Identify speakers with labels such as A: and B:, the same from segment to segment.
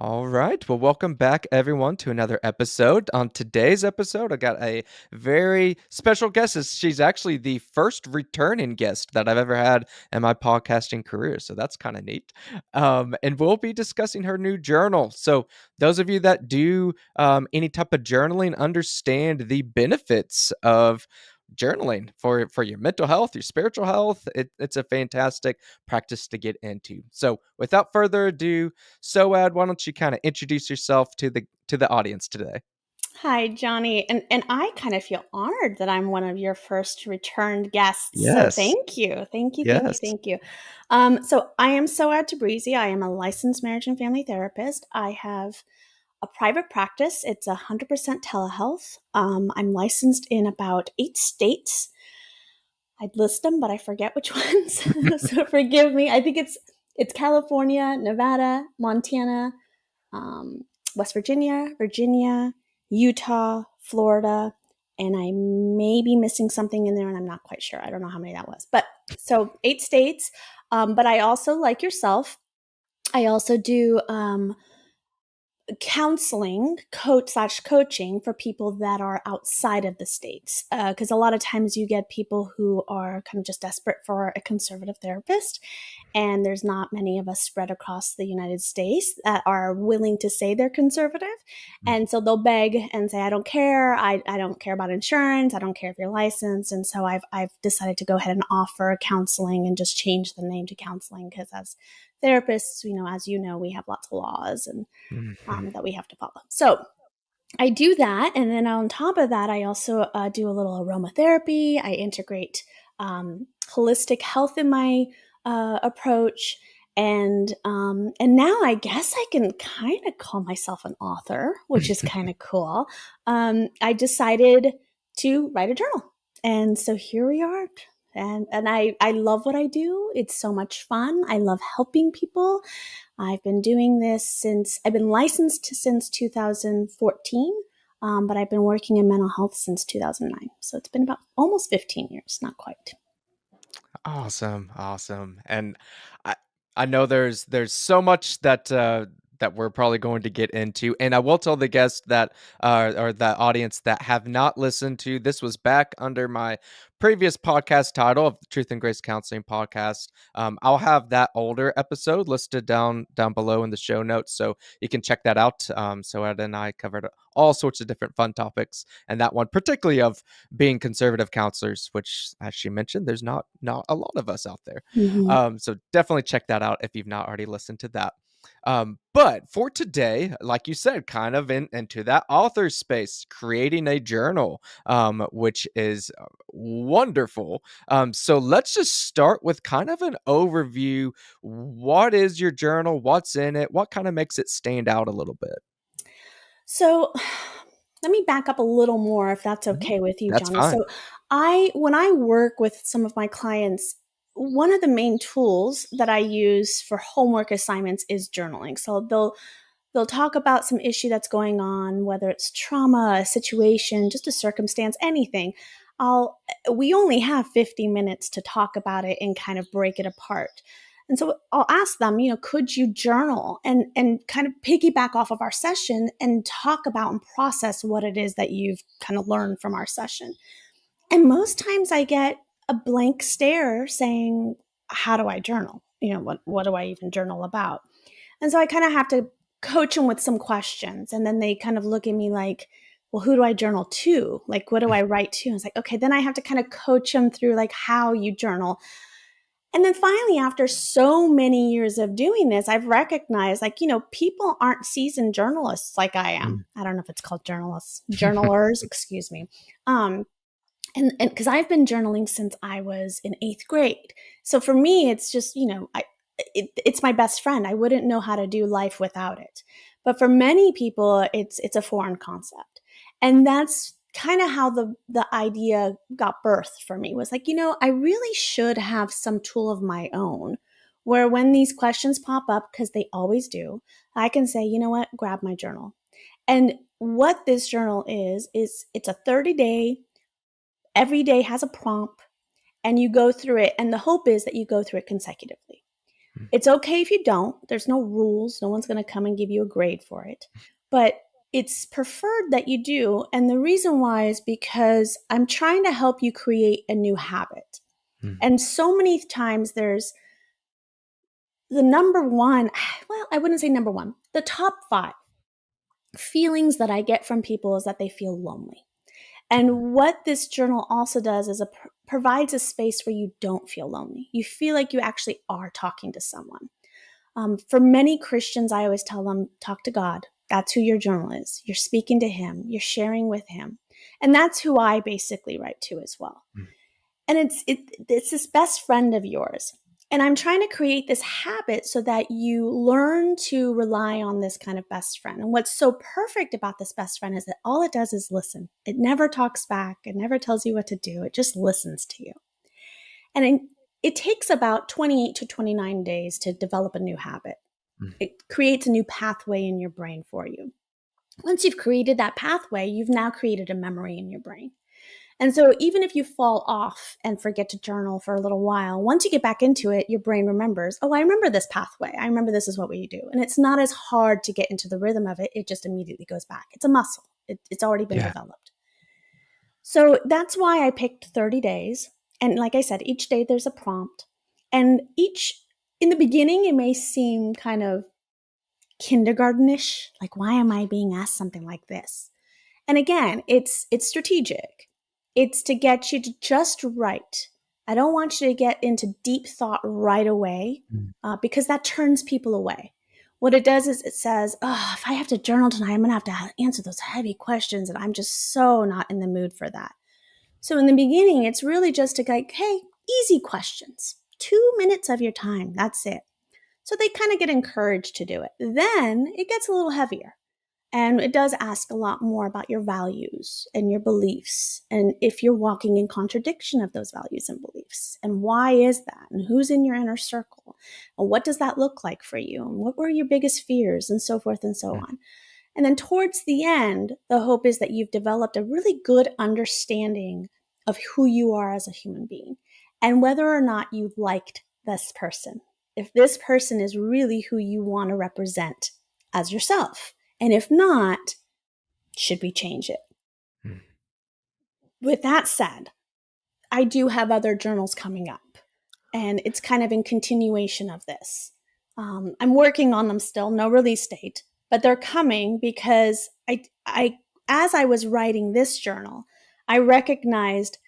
A: All right. Well, welcome back, everyone, to another episode. On today's episode, I got a very special guest. She's actually the first returning guest that I've ever had in my podcasting career. So that's kind of neat. And we'll be discussing her new journal. So, those of you that do any type of journaling understand the benefits of journaling for your mental health, your spiritual health. It's a fantastic practice to get into. So, without further ado, Soad, why don't you kind of introduce yourself to the audience today?
B: Hi, Johnny. And I kind of feel honored that I'm one of your first returned guests. So
A: Yes.
B: thank you. Thank you. Thank you.
A: Yes.
B: Thank you. So I am Soad Tabrizi. I am a licensed marriage and family therapist. I have a private practice. It's 100% telehealth. I'm licensed in about 8 states. I'd list them, but I forget which ones. So forgive me. I think it's California, Nevada, Montana, um, West Virginia, Virginia, Utah, Florida, and I may be missing something in there, and I'm not quite sure. I don't know how many that was, but so 8 states. But I also, like yourself, I also do counseling, coach/coaching for people that are outside of the states. Because a lot of times you get people who are kind of just desperate for a conservative therapist, and there's not many of us spread across the United States that are willing to say they're conservative. And so they'll beg and say, I don't care. I don't care about insurance. I don't care if you're licensed. And so I've decided to go ahead and offer counseling and just change the name to counseling because as therapists, as you know, we have lots of laws and
A: Mhm.
B: that we have to follow. So I do that. And then on top of that, I also do a little aromatherapy. I integrate holistic health in my approach. And now I guess I can kind of call myself an author, which is kind of cool. I decided to write a journal. And so here we are. And I love what I do. It's so much fun. I love helping people. I've been doing this since I've been licensed since 2014, but I've been working in mental health since 2009. So it's been about almost 15 years, not quite.
A: Awesome, awesome. And I I know there's so much that we're probably going to get into. And I will tell the guests that or the audience that have not listened to this was back under my previous podcast title of the Truth and Grace Counseling Podcast. I'll have that older episode listed down below in the show notes, so you can check that out. So Ed and I covered all sorts of different fun topics, and that one particularly of being conservative counselors, which, as she mentioned, there's not a lot of us out there.
B: Mm-hmm.
A: So definitely check that out if you've not already listened to that. But for today, like you said, kind of into that author space, creating a journal, which is wonderful. So let's just start with kind of an overview. What is your journal? What's in it? What kind of makes it stand out a little bit?
B: So let me back up a little more if that's
A: Mhm.
B: okay with you,
A: That's
B: Johnny.
A: fine.
B: So when I work with some of my clients, one of the main tools that I use for homework assignments is journaling. So they'll talk about some issue that's going on, whether it's trauma, a situation, just a circumstance, anything. I'll We only have 50 minutes to talk about it and kind of break it apart. And so I'll ask them, could you journal and kind of piggyback off of our session and talk about and process what it is that you've kind of learned from our session. And most times I get a blank stare saying, how do I journal? What do I even journal about? And so I kind of have to coach them with some questions. And then they kind of look at me like, well, who do I journal to? Like, what do I write to? And it's like, okay, then I have to kind of coach them through like how you journal. And then finally, after so many years of doing this, I've recognized like, people aren't seasoned journalists like I am. I don't know if it's called journalists, journalers, excuse me. Um, and because I've been journaling since I was in eighth grade. So for me, it's just, it's my best friend. I wouldn't know how to do life without it. But for many people, it's a foreign concept. And that's kind of how the idea got birthed for me was like, I really should have some tool of my own where when these questions pop up, because they always do, I can say, you know what, grab my journal. And what this journal is it's a 30-day, every day has a prompt, and you go through it. And the hope is that you go through it consecutively.
A: mm,
B: It's okay if you don't. There's no rules. No one's going to come and give you a grade for it. But it's preferred that you do. And the reason why is because I'm trying to help you create a new habit.
A: mm,
B: And so many times there's the number one, well, I wouldn't say number one, the top five feelings that I get from people is that they feel lonely. And what this journal also does is provides a space where you don't feel lonely. You feel like you actually are talking to someone. For many Christians, I always tell them, talk to God. That's who your journal is. You're speaking to Him, you're sharing with Him. And that's who I basically write to as well.
A: mm,
B: And it's this best friend of yours. And I'm trying to create this habit so that you learn to rely on this kind of best friend. And what's so perfect about this best friend is that all it does is listen. It never talks back, it never tells you what to do, it just listens to you. And it takes about 28 to 29 days to develop a new habit.
A: mm,
B: It creates a new pathway in your brain for you. Once you've created that pathway, you've now created a memory in your brain. And so even if you fall off and forget to journal for a little while, once you get back into it, your brain remembers, oh, I remember this pathway. I remember this is what we do. And it's not as hard to get into the rhythm of it. It just immediately goes back. It's a muscle. It's already been
A: yeah.
B: developed. So that's why I picked 30 days. And like I said, each day there's a prompt. And in the beginning, it may seem kind of kindergartenish. Like, why am I being asked something like this? And again, it's strategic. It's to get you to just write. I don't want you to get into deep thought right away
A: Mm,
B: because that turns people away. What it does is it says, oh, if I have to journal tonight, I'm going to have to answer those heavy questions, and I'm just so not in the mood for that. So in the beginning, it's really just to like, hey, easy questions, 2 minutes of your time. That's it. So they kind of get encouraged to do it. Then it gets a little heavier. And it does ask a lot more about your values and your beliefs, and if you're walking in contradiction of those values and beliefs. And why is that? And who's in your inner circle? And what does that look like for you? And what were your biggest fears? And so forth and so
A: mm,
B: on. And then towards the end, the hope is that you've developed a really good understanding of who you are as a human being and whether or not you liked this person. If this person is really who you want to represent as yourself. And if not, should we change it?
A: mm.
B: With that said, I do have other journals coming up, and it's kind of in continuation of this. I'm working on them still, no release date, but they're coming because as I was writing this journal, I recognized,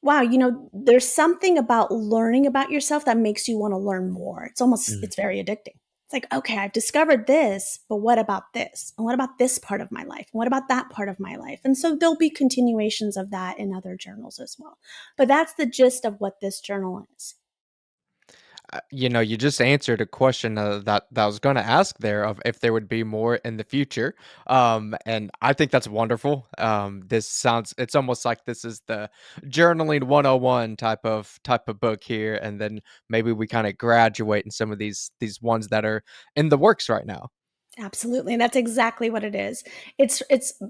B: wow, there's something about learning about yourself that makes you want to learn more.
A: Mm.
B: It's very addicting. It's like, okay, I've discovered this, but what about this? And what about this part of my life? And what about that part of my life? And so there'll be continuations of that in other journals as well. But that's the gist of what this journal is.
A: You just answered a question that I was going to ask there of if there would be more in the future. And I think that's wonderful. It's almost like this is the journaling 101 type of book here, and then maybe we kind of graduate in some of these ones that are in the works right now.
B: Absolutely. That's exactly what it is. It's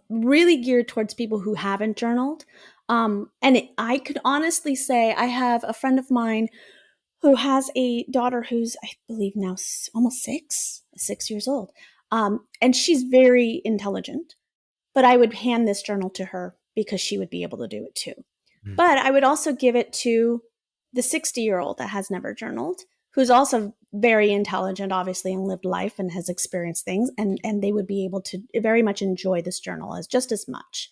B: really geared towards people who haven't journaled. I could honestly say I have a friend of mine who has a daughter who's, I believe, now almost 6 years old. And she's very intelligent, but I would hand this journal to her because she would be able to do it too.
A: Mm,
B: But I would also give it to the 60-year-old that has never journaled, who's also very intelligent, obviously, and lived life and has experienced things. And they would be able to very much enjoy this journal as just as much.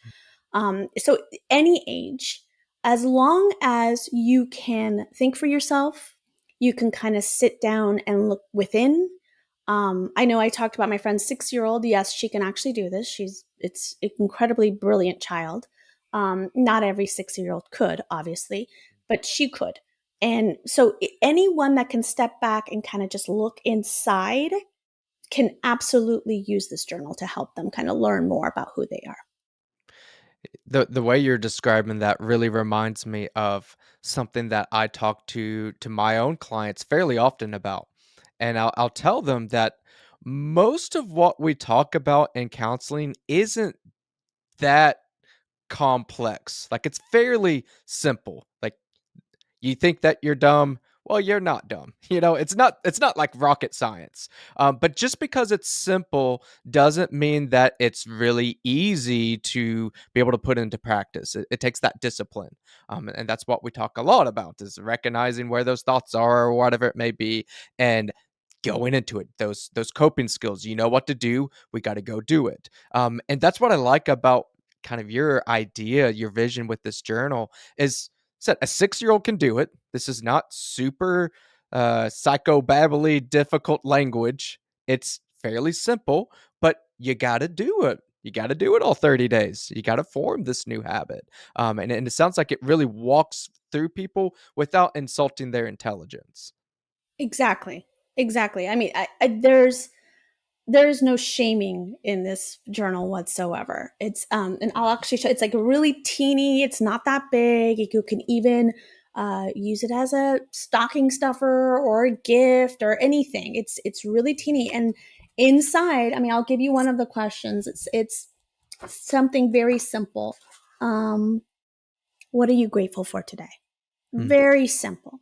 B: So, any age, as long as you can think for yourself, you can kind of sit down and look within. I know I talked about my friend's 6-year-old. Yes, she can actually do this. It's an incredibly brilliant child. Not every 6-year-old could, obviously, but she could. And so anyone that can step back and kind of just look inside can absolutely use this journal to help them kind of learn more about who they are.
A: The way you're describing that really reminds me of something that I talk to my own clients fairly often about. And I'll tell them that most of what we talk about in counseling isn't that complex. Like, it's fairly simple. Like, you think that you're dumb? well, you're not dumb. It's not like rocket science. But just because it's simple doesn't mean that it's really easy to be able to put into practice. It takes that discipline. And that's what we talk a lot about, is recognizing where those thoughts are or whatever it may be, and going into it. Those coping skills, you know what to do. We got to go do it. And that's what I like about kind of your idea, your vision with this journal is said a 6-year-old can do it. This is not super psychobabbly difficult language. It's fairly simple, but you got to do it. You got to do it all 30 days. You got to form this new habit. And it sounds like it really walks through people without insulting their intelligence.
B: Exactly. Exactly. I mean, there's no shaming in this journal whatsoever. It's and I'll actually show, it's like really teeny, it's not that big. You can even use it as a stocking stuffer or a gift or anything. It's really teeny. And inside, I mean, I'll give you one of the questions. It's something very simple. um what are you grateful for today?
A: Hmm.
B: Very simple.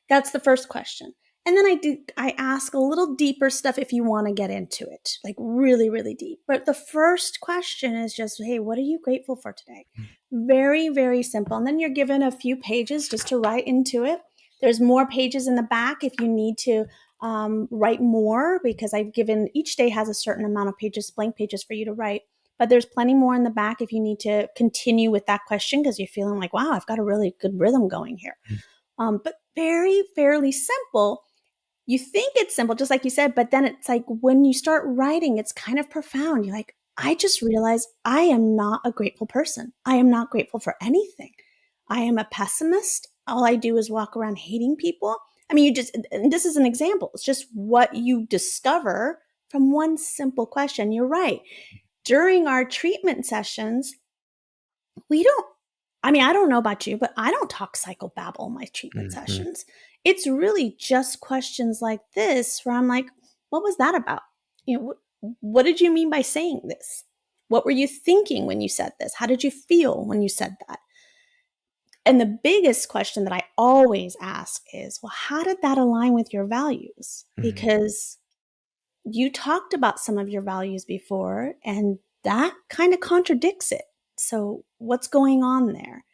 B: That's the first question. And then I ask a little deeper stuff if you want to get into it, like really, really deep. But the first question is just, hey, what are you grateful for today? Very, very simple. And then you're given a few pages just to write into it. There's more pages in the back if you need to write more, because I've given each day has a certain amount of pages, blank pages for you to write. But there's plenty more in the back if you need to continue with that question because you're feeling like, wow, I've got a really good rhythm going here. But very, fairly simple. You think it's simple, just like you said, but then it's like when you start writing, it's kind of profound. You're like, I just realized I am not a grateful person. I am not grateful for anything. I am a pessimist. All I do is walk around hating people. I mean, and this is an example. It's just what you discover from one simple question. You're right. During our treatment sessions, we don't, I mean, I don't know about you, but I don't talk psychobabble in my treatment
A: Hmm.
B: sessions. It's really just questions like this where I'm like, what was that about? What did you mean by saying this? What were you thinking when you said this? How did you feel when you said that? And the biggest question that I always ask is, well, how did that align with your values?
A: Hmm.
B: Because you talked about some of your values before, and that kind of contradicts it. So, what's going on there?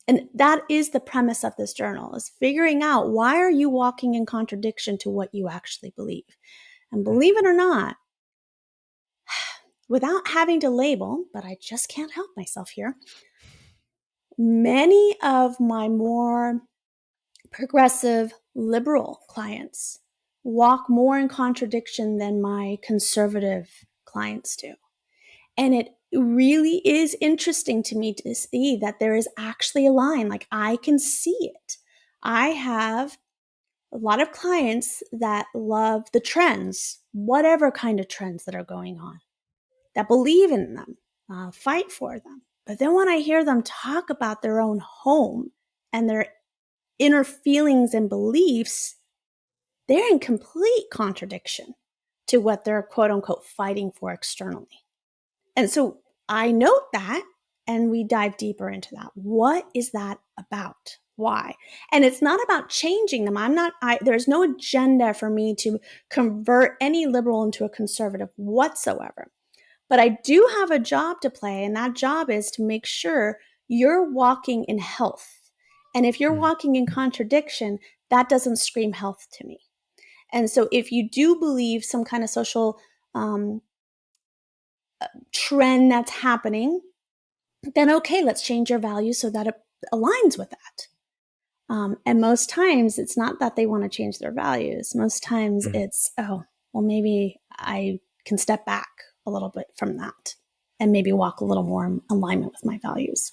B: And that is the premise of this journal, is figuring out, why are you walking in contradiction to what you actually believe? And believe it or not, without having to label, but I just can't help myself here, many of my more progressive liberal clients walk more in contradiction than my conservative clients do. And it really is interesting to me to see that there is actually a line. Like, I can see it. I have a lot of clients that love the trends, whatever kind of trends that are going on, that believe in them, fight for them. But then when I hear them talk about their own home and their inner feelings and beliefs, they're in complete contradiction to what they're quote unquote fighting for externally. And so I note that, and we dive deeper into that. What is that about? Why? And it's not about changing them. There's no agenda for me to convert any liberal into a conservative whatsoever. But I do have a job to play, and that job is to make sure you're walking in health. And if you're walking in contradiction, that doesn't scream health to me. And so if you do believe some kind of social um, trend that's happening, then okay, let's change your values so that it aligns with that. And most times it's not that they want to change their values. Most times
A: Hmm.
B: it's, oh, well, maybe I can step back a little bit from that and maybe walk a little more in alignment with my values.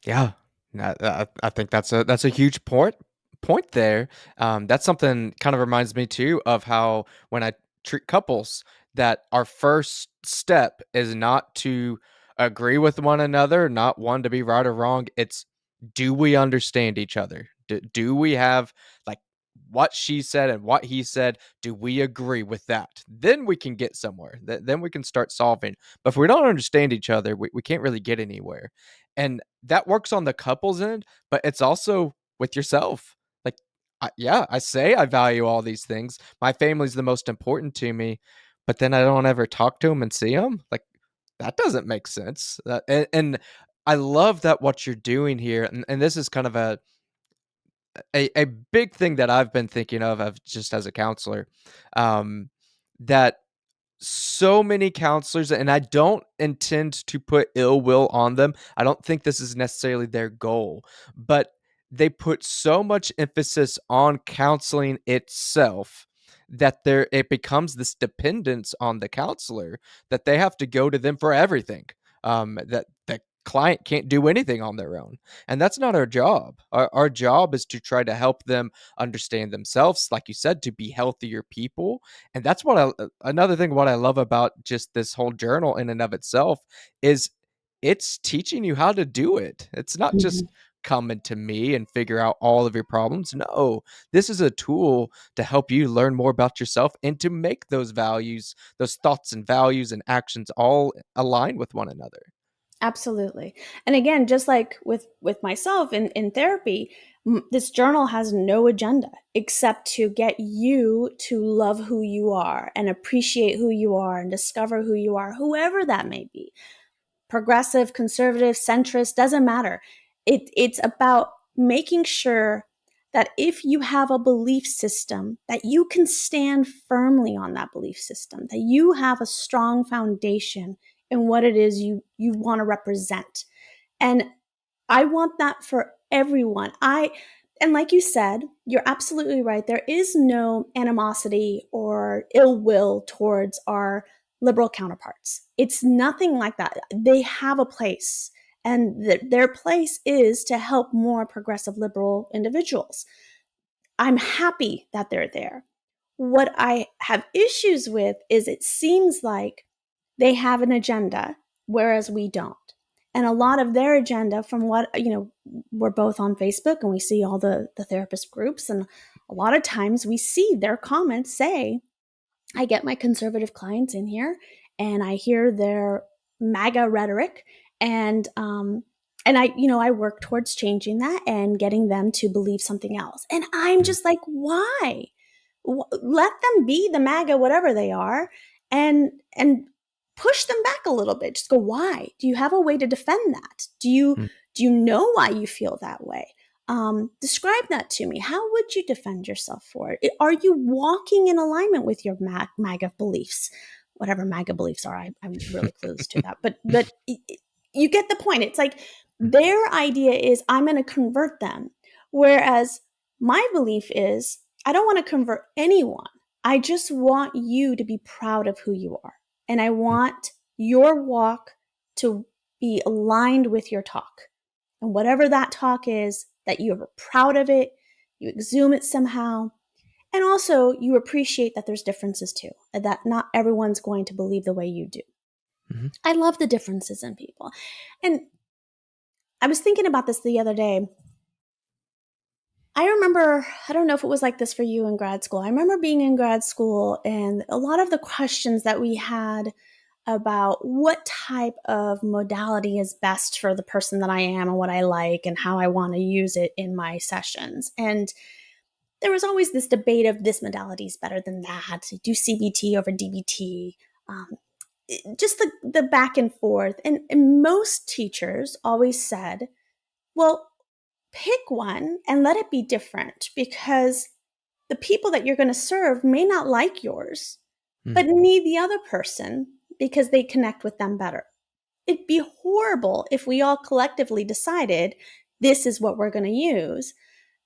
A: Yeah, I think that's a huge point there. That's something kind of reminds me too of how when I treat couples, that our first step is not to agree with one another, not one to be right or wrong. It's, do we understand each other? Do we have, like, what she said and what he said? Do we agree with that? Then we can get somewhere. Then we can start solving. But if we don't understand each other, we can't really get anywhere. And that works on the couple's end, but it's also with yourself. Like, yeah, I say I value all these things. My family's the most important to me, but then I don't ever talk to them and see them. Like, that doesn't make sense. And I love that what you're doing here, and this is kind of a big thing that I've been thinking of just as a counselor, that so many counselors, and I don't intend to put ill will on them. I don't think this is necessarily their goal, but they put so much emphasis on counseling itself that it becomes this dependence on the counselor that they have to go to them for everything. That the client can't do anything on their own, and that's not our job. Our job is to try to help them understand themselves, like you said, to be healthier people. And that's what another thing what I love about just this whole journal in and of itself is it's teaching you how to do it. It's not just
B: Mhm.
A: coming to me and figure out all of your problems. No, this is a tool to help you learn more about yourself and to make those values, those thoughts and values and actions all align with one another.
B: Absolutely. And again, just like with myself in therapy, this journal has no agenda except to get you to love who you are and appreciate who you are and discover who you are, whoever that may be. Progressive, conservative, centrist, doesn't matter. It's about making sure that if you have a belief system, that you can stand firmly on that belief system, that you have a strong foundation in what it is you want to represent. And I want that for everyone. And like you said, you're absolutely right. There is no animosity or ill will towards our liberal counterparts. It's nothing like that. They have a place, and their place is to help more progressive liberal individuals. I'm happy that they're there. What I have issues with is it seems like they have an agenda, whereas we don't. And a lot of their agenda, from what, we're both on Facebook and we see all the therapist groups. And a lot of times we see their comments say, I get my conservative clients in here and I hear their MAGA rhetoric, and I work towards changing that and getting them to believe something else. And I'm
A: Mhm,
B: just like, why? Let them be the MAGA, whatever they are, and push them back a little bit. Just go, why? Do you have a way to defend that?
A: mhm,
B: Do you know why you feel that way? Describe that to me. How would you defend yourself for it? Are you walking in alignment with your MAGA beliefs? Whatever MAGA beliefs are, I'm really clueless to that. But you get the point. It's like their idea is I'm going to convert them, whereas my belief is I don't want to convert anyone. I just want you to be proud of who you are, and I
A: mhm,
B: want your walk to be aligned with your talk. And whatever that talk is, that you're proud of it, you exhume it somehow. And also, you appreciate that there's differences too, and that not everyone's going to believe the way you do.
A: mhm,
B: I love the differences in people. And I was thinking about this the other day. I remember, I don't know if it was like this for you in grad school. I remember being in grad school and a lot of the questions that we had about what type of modality is best for the person that I am and what I like and how I want to use it in my sessions. And there was always this debate of this modality is better than that. Do CBT over DBT. Um, just the back and forth. And most teachers always said, well, pick one and let it be different, because the people that you're going to serve may not like yours, but
A: mhm,
B: need the other person because they connect with them better. It'd be horrible if we all collectively decided this is what we're going to use,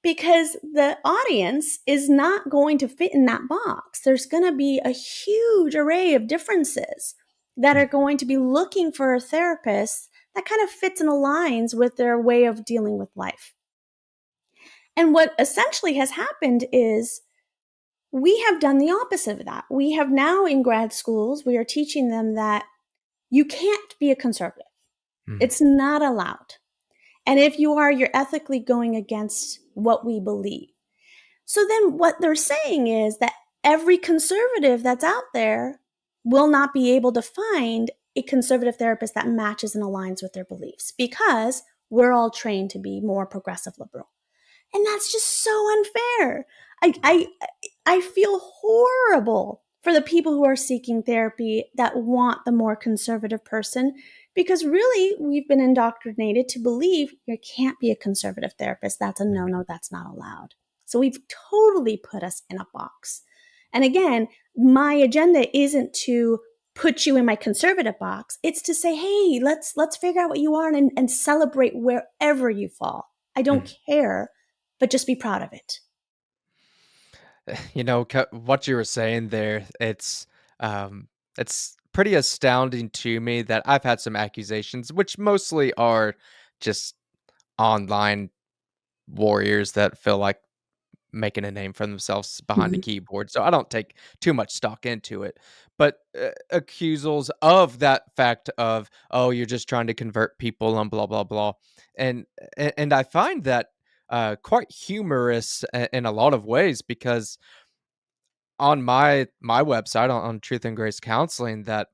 B: because the audience is not going to fit in that box. There's going to be a huge array of differences that are
A: mhm,
B: going to be looking for a therapist that kind of fits and aligns with their way of dealing with life. And what essentially has happened is we have done the opposite of that. We have now in grad schools, we are teaching them that you can't be a conservative.
A: mhm,
B: It's not allowed. And if you are, you're ethically going against what we believe. So then what they're saying is that every conservative that's out there will not be able to find a conservative therapist that matches and aligns with their beliefs, because we're all trained to be more progressive liberal. And that's just so unfair. I feel horrible for the people who are seeking therapy that want the more conservative person, because really we've been indoctrinated to believe you can't be a conservative therapist. That's a no no, that's not allowed. So we've totally put us in a box. And again, my agenda isn't to put you in my conservative box. It's to say, hey, let's figure out what you are and celebrate wherever you fall. I don't care, but just be proud of it.
A: What you were saying there, um, it's pretty astounding to me that I've had some accusations, which mostly are just online warriors that feel like making a name for themselves behind a
B: Mhm.
A: keyboard, so I don't take too much stock into it. But accusals of that fact of, oh, you're just trying to convert people and blah blah blah, and and I find that quite humorous in a lot of ways because on my website on Truth and Grace Counseling that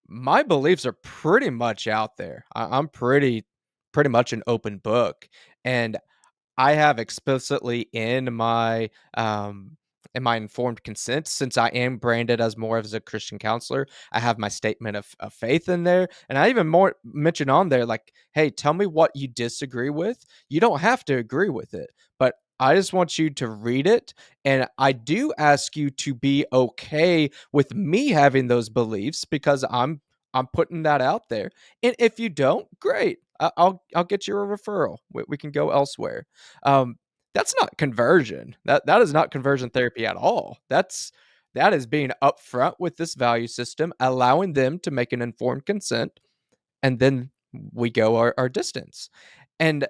A: my beliefs are pretty much out there. I'm pretty much an open book, and I have explicitly in my informed consent, since I am branded as more as a Christian counselor, I have my statement of faith in there. And I even more mention on there, like, hey, tell me what you disagree with. You don't have to agree with it, but I just want you to read it. And I do ask you to be okay with me having those beliefs because I'm putting that out there. And if you don't, great. I'll get you a referral. We can go elsewhere. Um, that's not conversion. That is not conversion therapy at all. That is being upfront with this value system, allowing them to make an informed consent, and then we go our distance. And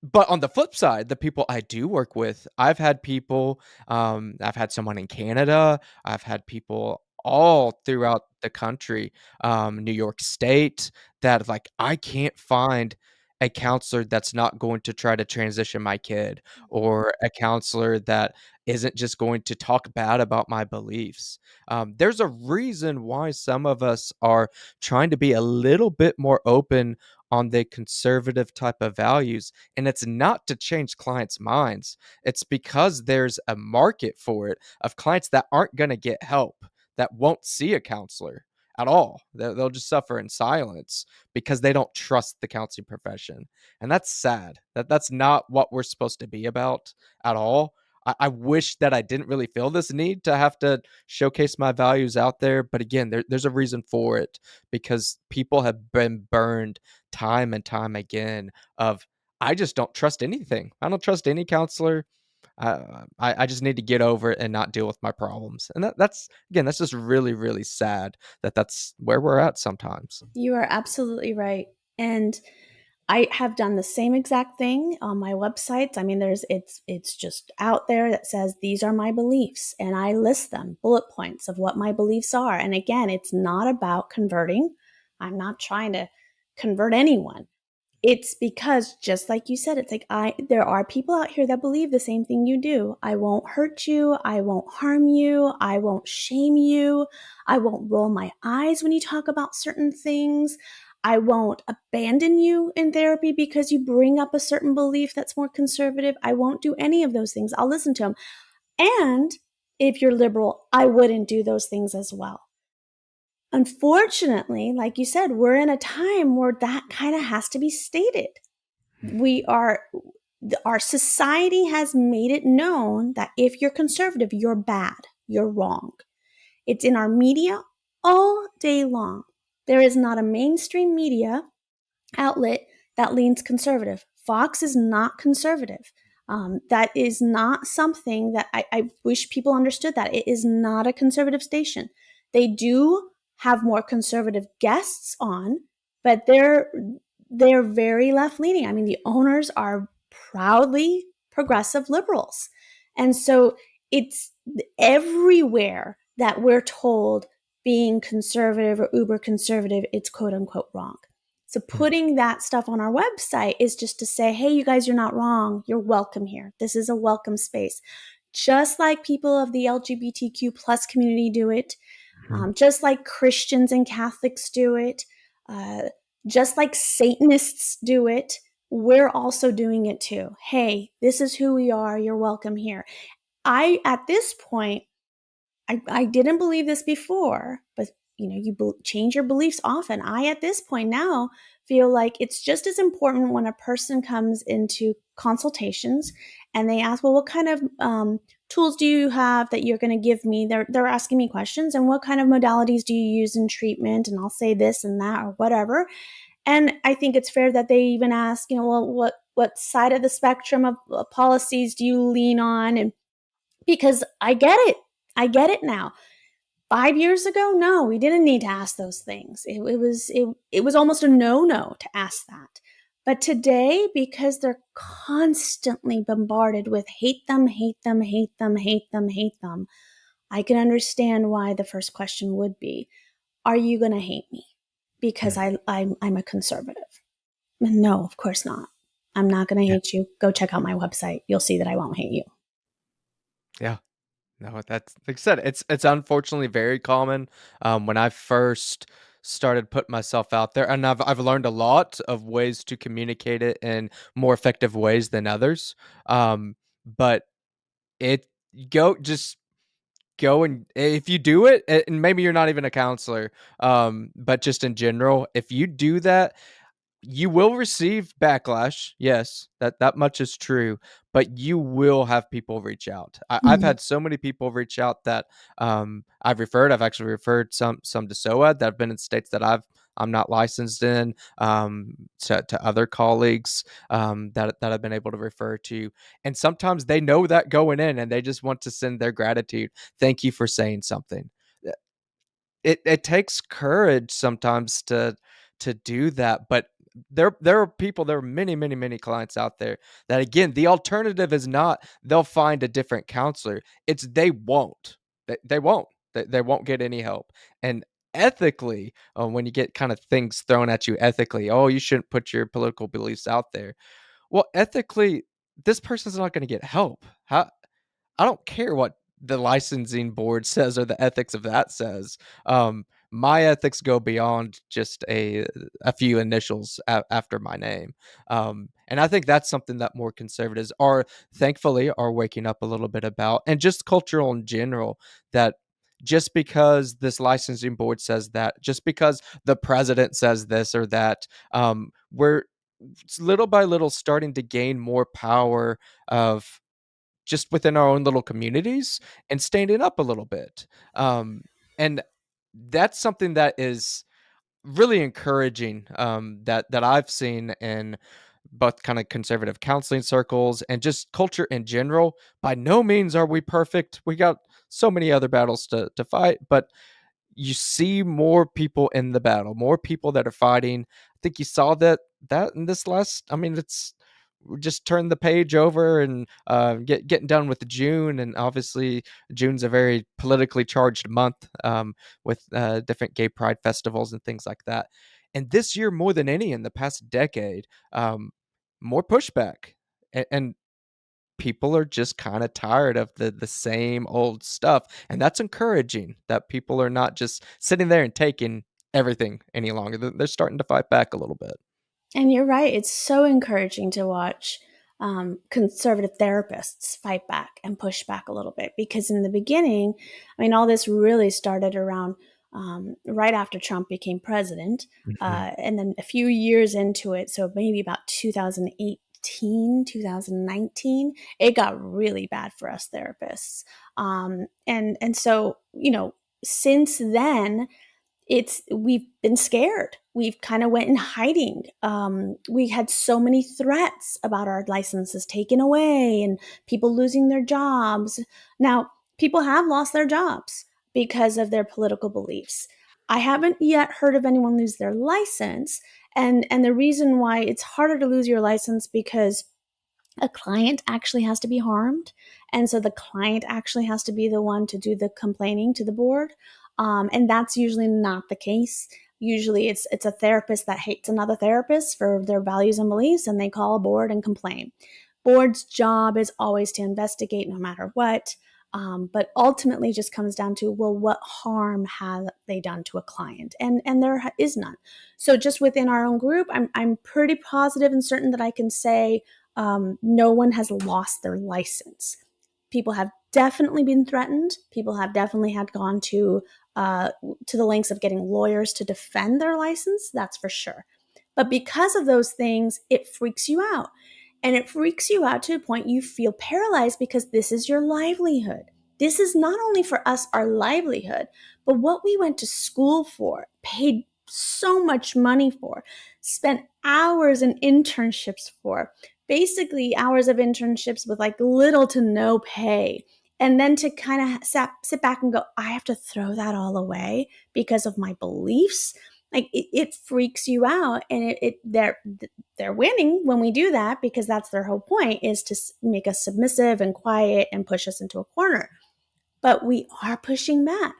A: but on the flip side, the people I do work with, I've had someone in Canada, I've had people all throughout the country, New York State, that like, I can't find a counselor that's not going to try to transition my kid, or a counselor that isn't just going to talk bad about my beliefs. There's a reason why some of us are trying to be a little bit more open on the conservative type of values, and it's not to change clients' minds. It's because there's a market for it of clients that aren't going to get help, that won't see a counselor at all. They'll just suffer in silence because they don't trust the counseling profession. And that's sad. That's not what we're supposed to be about at all. I wish that I didn't really feel this need to have to showcase my values out there. But again, there's a reason for it, because people have been burned time and time again of, I just don't trust anything. I don't trust any counselor. I just need to get over it and not deal with my problems. And that's again, that's just really, really sad that that's where we're at sometimes.
B: You are absolutely right. And I have done the same exact thing on my websites. I mean, it's just out there that says these are my beliefs, and I list them, bullet points of what my beliefs are. And again, it's not about converting. I'm not trying to convert anyone. It's because, just like you said, it's like there are people out here that believe the same thing you do. I won't hurt you, I won't harm you, I won't shame you, I won't roll my eyes when you talk about certain things. I won't abandon you in therapy because you bring up a certain belief that's more conservative. I won't do any of those things. I'll listen to them. And if you're liberal, I wouldn't do those things as well. Unfortunately, like you said, we're in a time where that kind of has to be stated. We are Our society has made it known that if you're conservative, you're bad, you're wrong. It's in our media all day long. There is not a mainstream media outlet that leans conservative. Fox is not conservative. That is not something that I wish people understood, that it is not a conservative station. They do have more conservative guests on, but they're very left leaning. I mean, the owners are proudly progressive liberals. And so it's everywhere that we're told being conservative or uber conservative, it's quote unquote wrong. So putting that stuff on our website is just to say, hey, you guys, you're not wrong. You're welcome here. This is a welcome space. Just like people of the LGBTQ plus community do it, just like Christians and Catholics do it, uh, just like Satanists do it. we're also doing it too. Hey, this is who we are. You're welcome here. At this point, I didn't believe this before, but you change your beliefs often. I, at this point now, feel like it's just as important when a person comes into consultations and they ask, well, what kind of tools do you have that you're going to give me? They're asking me questions, and what kind of modalities do you use in treatment? And I'll say this and that or whatever. And I think it's fair that they even ask, well, what side of the spectrum of policies do you lean on? And because I get it now. 5 years ago, no, we didn't need to ask those things. It was almost a no to ask that. But today, because they're constantly bombarded with hate them, hate them, hate them, hate them, hate them, I can understand why the first question would be, "Are you going to hate me because
A: Mm.
B: I'm a conservative?" And no, of course not. I'm not going to
A: Yeah.
B: hate you. Go check out my website. You'll see that I won't hate you.
A: Yeah. No, that's like I said, it's unfortunately very common. When I first started putting myself out there, and I've learned a lot of ways to communicate it in more effective ways than others. But it go just go and if you do it, and maybe you're not even a counselor, but just in general, if you do that, you will receive backlash. Yes, that much is true, but you will have people reach out. I've
B: Mm.
A: had so many people reach out that I've referred. I've actually referred some to Soad that have been in states that I'm not licensed in, to other colleagues that I've been able to refer to, and sometimes they know that going in, and they just want to send their gratitude. Thank you for saying something. It takes courage sometimes to do that, but there are people, there are many clients out there that, again, the alternative is not they'll find a different counselor, it's they won't. They won't. They won't get any help. And ethically, when you get kind of things thrown at you ethically, "Oh, you shouldn't put your political beliefs out there." Well, ethically, this person's not gonna get help. How I don't care what the licensing board says or the ethics of that says. My ethics go beyond just a few initials after my name, and I think that's something that more conservatives are, thankfully, are waking up a little bit about, and just cultural in general. That just because this licensing board says that, just because the president says this or that, we're little by little starting to gain more power of just within our own little communities and standing up a little bit. Um, and that's something that is really encouraging, that I've seen in both kind of conservative counseling circles and just culture in general. By no means are we perfect. We got so many other battles to fight, but you see more people in the battle, more people that are fighting. I think you saw that in this last. I mean, it's we just turn the page over and getting done with June, and obviously June's a very politically charged month, with different gay pride festivals and things like that. And this year, more than any in the past decade, more pushback, and people are just kind of tired of the same old stuff, and that's encouraging that people are not just sitting there and taking everything any longer. They're starting to fight back a little bit.
B: And you're right. It's so encouraging to watch conservative therapists fight back and push back a little bit because in the beginning, I mean, all this really started around right after Trump became president.
A: Mhm.
B: And then a few years into it, so maybe about 2018, 2019, it got really bad for us therapists. And so, since then, we've been scared. We've kind of went in hiding. We had so many threats about our licenses taken away and people losing their jobs. Now, people have lost their jobs because of their political beliefs. I haven't yet heard of anyone lose their license, and the reason why it's harder to lose your license because a client actually has to be harmed. And so the client actually has to be the one to do the complaining to the board. And that's usually not the case. Usually it's a therapist that hates another therapist for their values and beliefs, and they call a board and complain. Board's job is always to investigate no matter what. But ultimately just comes down to, well, what harm have they done to a client? And there is none. So just within our own group, I'm pretty positive and certain that I can say no one has lost their license. People have definitely been threatened. People have definitely had gone to the lengths of getting lawyers to defend their license. That's for sure. But because of those things, it freaks you out. And it freaks you out to a point you feel paralyzed because this is your livelihood. This is not only for us our livelihood, but what we went to school for, paid so much money for, spent hours in internships for, basically hours of internships with like little to no pay. And then to kind of sit back and go, I have to throw that all away because of my beliefs. Like it freaks you out, and they're winning when we do that because that's their whole point, is to make us submissive and quiet and push us into a corner. But we are pushing back.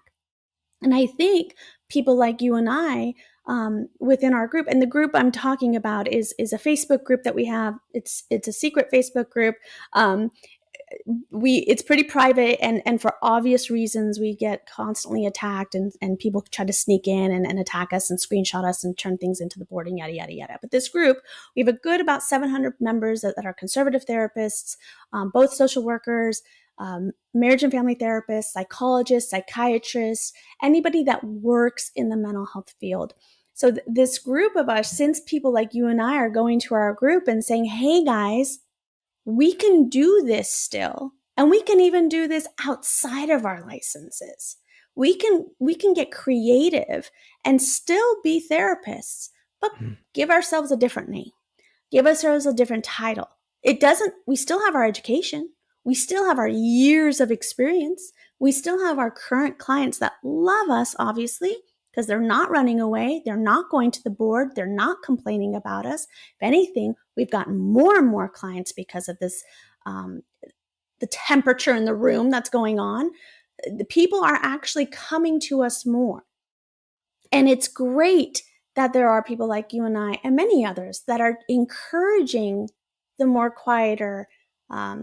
B: And I think people like you and I, within our group, and the group I'm talking about is a Facebook group that we have. It's a secret Facebook group. It's pretty private, and for obvious reasons we get constantly attacked, and people try to sneak in and attack us and screenshot us and turn things into the board and yada yada yada. But this group, we have a good about 700 members that are conservative therapists, both social workers, marriage and family therapists, psychologists, psychiatrists, anybody that works in the mental health field. So this group of us, since people like you and I are going to our group and saying, hey guys, we can do this still, and we can even do this outside of our licenses. We can get creative and still be therapists, but give ourselves a different name, give ourselves a different title. It doesn't, we still have our education, we still have our years of experience, we still have our current clients that love us, obviously, because they're not running away, they're not going to the board, they're not complaining about us. If anything, we've gotten more and more clients because of this, the temperature in the room that's going on. The people are actually coming to us more. And it's great that there are people like you and I and many others that are encouraging the more quieter,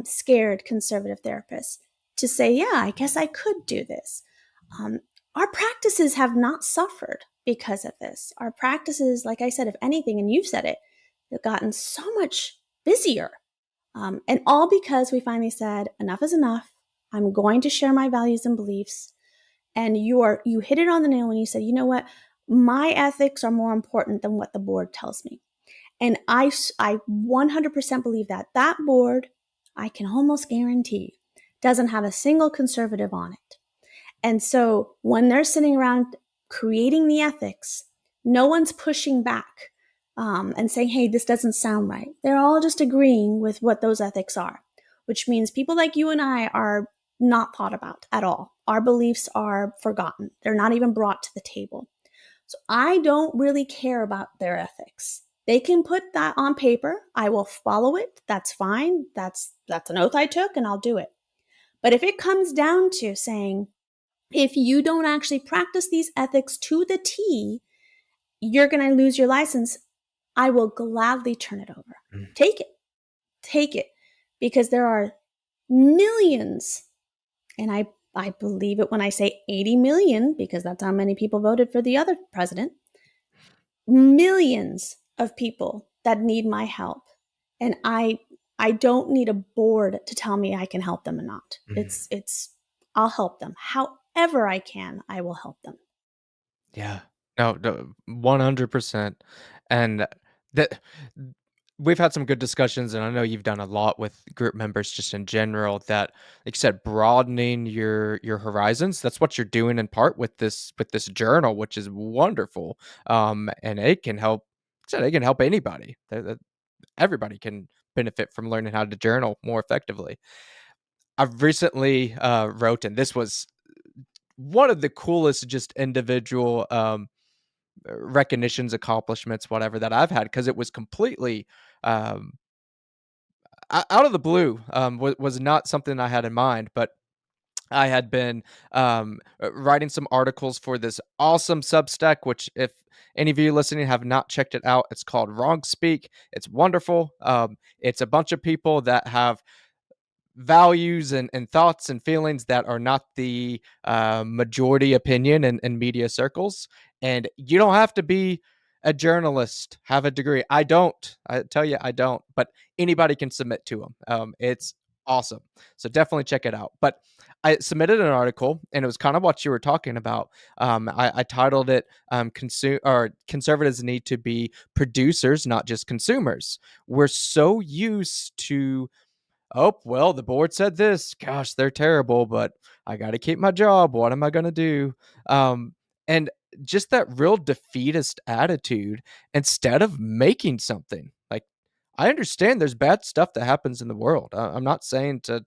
B: scared conservative therapists to say, yeah, I guess I could do this. Um, our practices have not suffered because of this. Our practices, like I said, if anything, and you've said it, they've gotten so much busier. And all because we finally said, enough is enough. I'm going to share my values and beliefs. And you hit it on the nail when you said, you know what? My ethics are more important than what the board tells me. And I 100% believe that board, I can almost guarantee, doesn't have a single conservative on it. And so when they're sitting around creating the ethics, no one's pushing back and saying, hey, this doesn't sound right. They're all just agreeing with what those ethics are, which means people like you and I are not thought about at all. Our beliefs are forgotten. They're not even brought to the table. So I don't really care about their ethics. They can put that on paper. I will follow it. That's fine. That's an oath I took, and I'll do it. But if it comes down to saying, if you don't actually practice these ethics to the T, you're going to lose your license, I will gladly turn it over. Take it. Take it. Because there are millions, and I believe it when I say 80 million, because that's how many people voted for the other president, millions of people that need my help. And I don't need a board to tell me I can help them or not. It's I'll help them. However I can, I will help them.
A: Yeah. No, no, 100%. And that we've had some good discussions, and I know you've done a lot with group members just in general that, like you said, broadening your horizons. That's what you're doing in part with this journal, which is wonderful. And it can help, like I said, it can help anybody. Everybody can benefit from learning how to journal more effectively. I've recently wrote, and this was one of the coolest just individual recognitions, accomplishments, whatever that I've had, because it was completely um, out of the blue. Was not something I had in mind, but I had been writing some articles for this awesome Substack, which if any of you listening have not checked it out, it's called Wrong Speak. It's wonderful. It's a bunch of people that have values and thoughts and feelings that are not the majority opinion in media circles. And you don't have to be a journalist, have a degree. I don't. I tell you, I don't. But anybody can submit to them. It's awesome. So definitely check it out. But I submitted an article, and it was kind of what you were talking about. I titled it "Conservatives Need to Be Producers, Not Just Consumers." We're so used to, oh, well, the board said this. Gosh, they're terrible, but I got to keep my job. What am I going to do? And just that real defeatist attitude instead of making something. Like, I understand there's bad stuff that happens in the world. I'm not saying to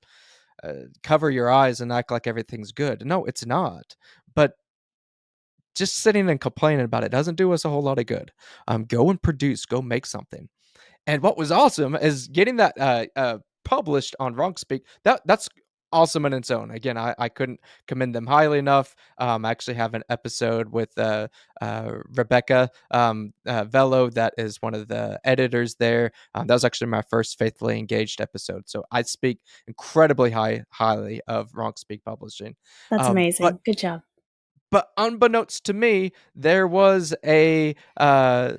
A: cover your eyes and act like everything's good. No, it's not. But just sitting and complaining about it doesn't do us a whole lot of good. Go and produce, go make something. And what was awesome is getting that published on Wrong Speak. That's awesome in its own. Again, I couldn't commend them highly enough. I actually have an episode with Rebecca Velo, that is one of the editors there. That was actually my first faithfully engaged episode. So I speak incredibly highly of Wrong Speak Publishing.
B: That's
A: But
B: amazing. Good job.
A: unbeknownst to me, there was a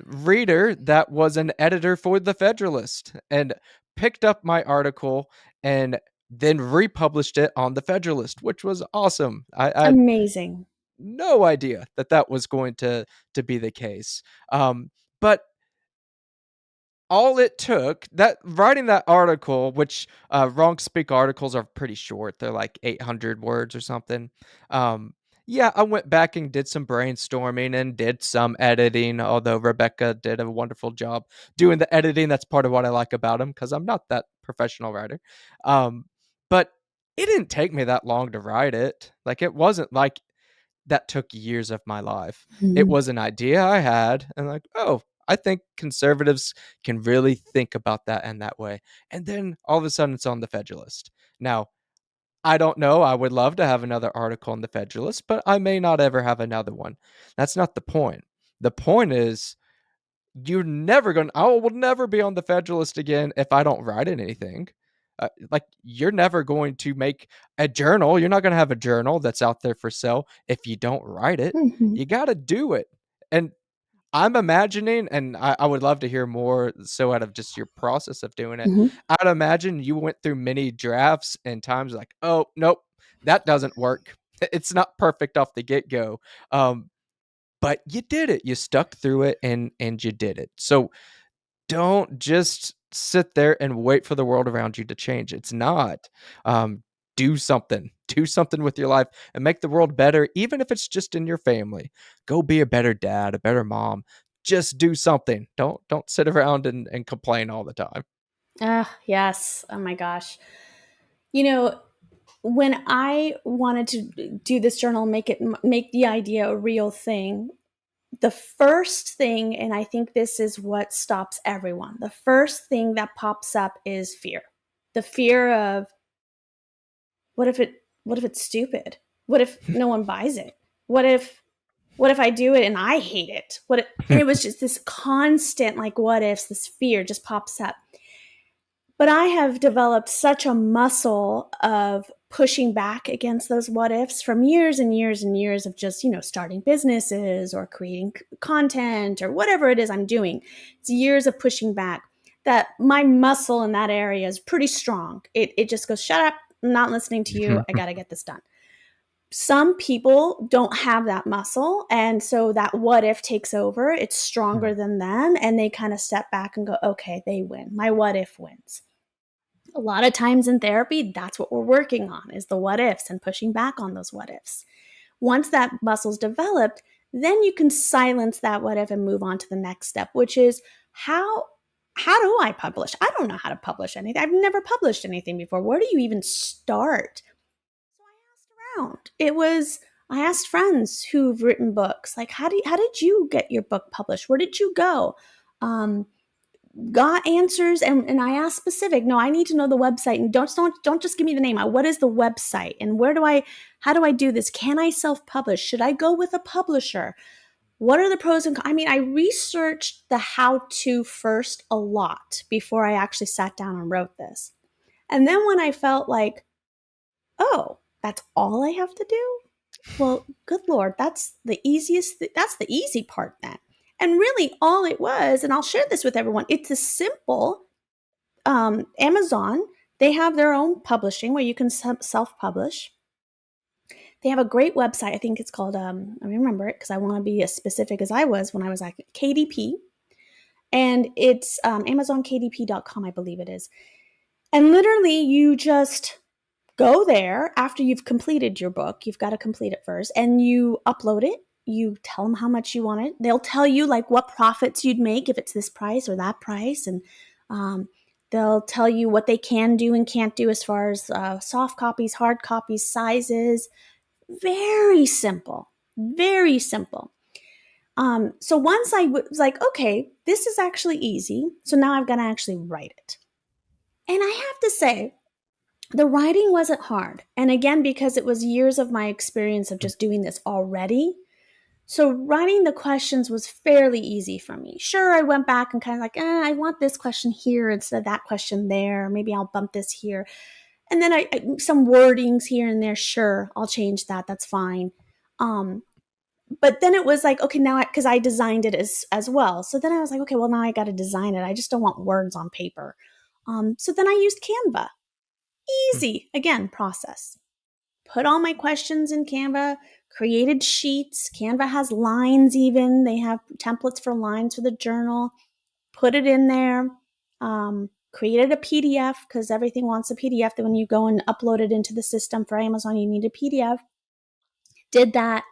A: reader that was an editor for the Federalist and picked up my article and then republished it on the Federalist, which was awesome. I had
B: Amazing.
A: no idea that that was going to be the case. But all it took, that writing that article, which Wrong Speak articles are pretty short, they're like 800 words or something. um yeah, I went back and did some brainstorming and did some editing, although Rebecca did a wonderful job doing the editing. That's part of what I like about him, because I'm not that professional writer. But it didn't take me that long to write it. Like, it wasn't like that took years of my life. It
B: Mhm.
A: was an idea I had, and like, oh, I think conservatives can really think about that in that way. And then all of a sudden it's on the Federalist. Now, I don't know. I would love to have another article in the Federalist, but I may not ever have another one. That's not the point. The point is, you're never going to, I will never be on the Federalist again if I don't write in anything. Like, you're never going to make a journal. You're not going to have a journal that's out there for sale if you don't write it.
B: Mhm.
A: You got to do it. And I'm imagining, and I would love to hear more so out of just your process of doing it.
B: Mhm.
A: I'd imagine you went through many drafts and times like, oh, nope, that doesn't work. It's not perfect off the get go. But you did it. You stuck through it, and you did it. So don't just sit there and wait for the world around you to change. It's not. Um, do something. Do something with your life and make the world better, even if it's just in your family. Go be a better dad, a better mom. Just do something. Don't sit around and complain all the time.
B: Ah, yes. Oh my gosh. You know, when I wanted to do this journal, make the idea a real thing, the first thing, and I think this is what stops everyone, the first thing that pops up is fear. The fear of, what if it's stupid? What if no one buys it? What if what if I do it and I hate it? And it was just this constant, like, what ifs, this fear just pops up. But I have developed such a muscle of pushing back against those what ifs from years and years and years of just, starting businesses or creating content or whatever it is I'm doing. It's years of pushing back, that my muscle in that area is pretty strong. It just goes, shut up. I'm not listening to you. I got to get this done. Some people don't have that muscle. And so that what if takes over. It's stronger than them. And they kind of step back and go, okay, they win. My what if wins. A lot of times in therapy, that's what we're working on, is the what ifs and pushing back on those what ifs. Once that muscle's developed, then you can silence that what if and move on to the next step, which is, how do I publish? I don't know how to publish anything. I've never published anything before. Where do you even start? So I asked around. I asked friends who've written books, like, how did you get your book published? Where did you go? Um, got answers, and I asked specific. No, I need to know the website, and don't just give me the name. What is the website, and how do I do this? Can I self-publish? Should I go with a publisher? What are the pros and cons? I mean, I researched the how to first a lot before I actually sat down and wrote this. And then when I felt like, oh, that's all I have to do? Well, good Lord, that's the easy part then. And really, all it was, and I'll share this with everyone, it's a simple Amazon. They have their own publishing where you can self publish. They have a great website. I think it's called, I remember it because I want to be as specific as I was when I was at KDP. And it's AmazonKDP.com, I believe it is. And literally, you just go there after you've completed your book. You've got to complete it first, and you upload it. You tell them how much you want it. They'll tell you like what profits you'd make if it's this price or that price, and they'll tell you what they can do and can't do as far as soft copies, hard copies, sizes. Very simple, very simple. So once I was like, okay, this is actually easy. So now I've got to actually write it. And I have to say, the writing wasn't hard. And again, because it was years of my experience of just doing this already. So writing the questions was fairly easy for me. Sure, I went back and kind of like, I want this question here instead of that question there. Maybe I'll bump this here. And then some wordings here and there. Sure, I'll change that. That's fine. But then it was like, okay, now because I designed it as well. So then I was like, okay, well, now I got to design it. I just don't want words on paper. So then I used Canva. Easy, again, process. Put all my questions in Canva, created sheets. Canva has lines even. They have templates for lines for the journal. Put it in there. Created a PDF because everything wants a PDF. That when you go and upload it into the system for Amazon, you need a PDF. Did that.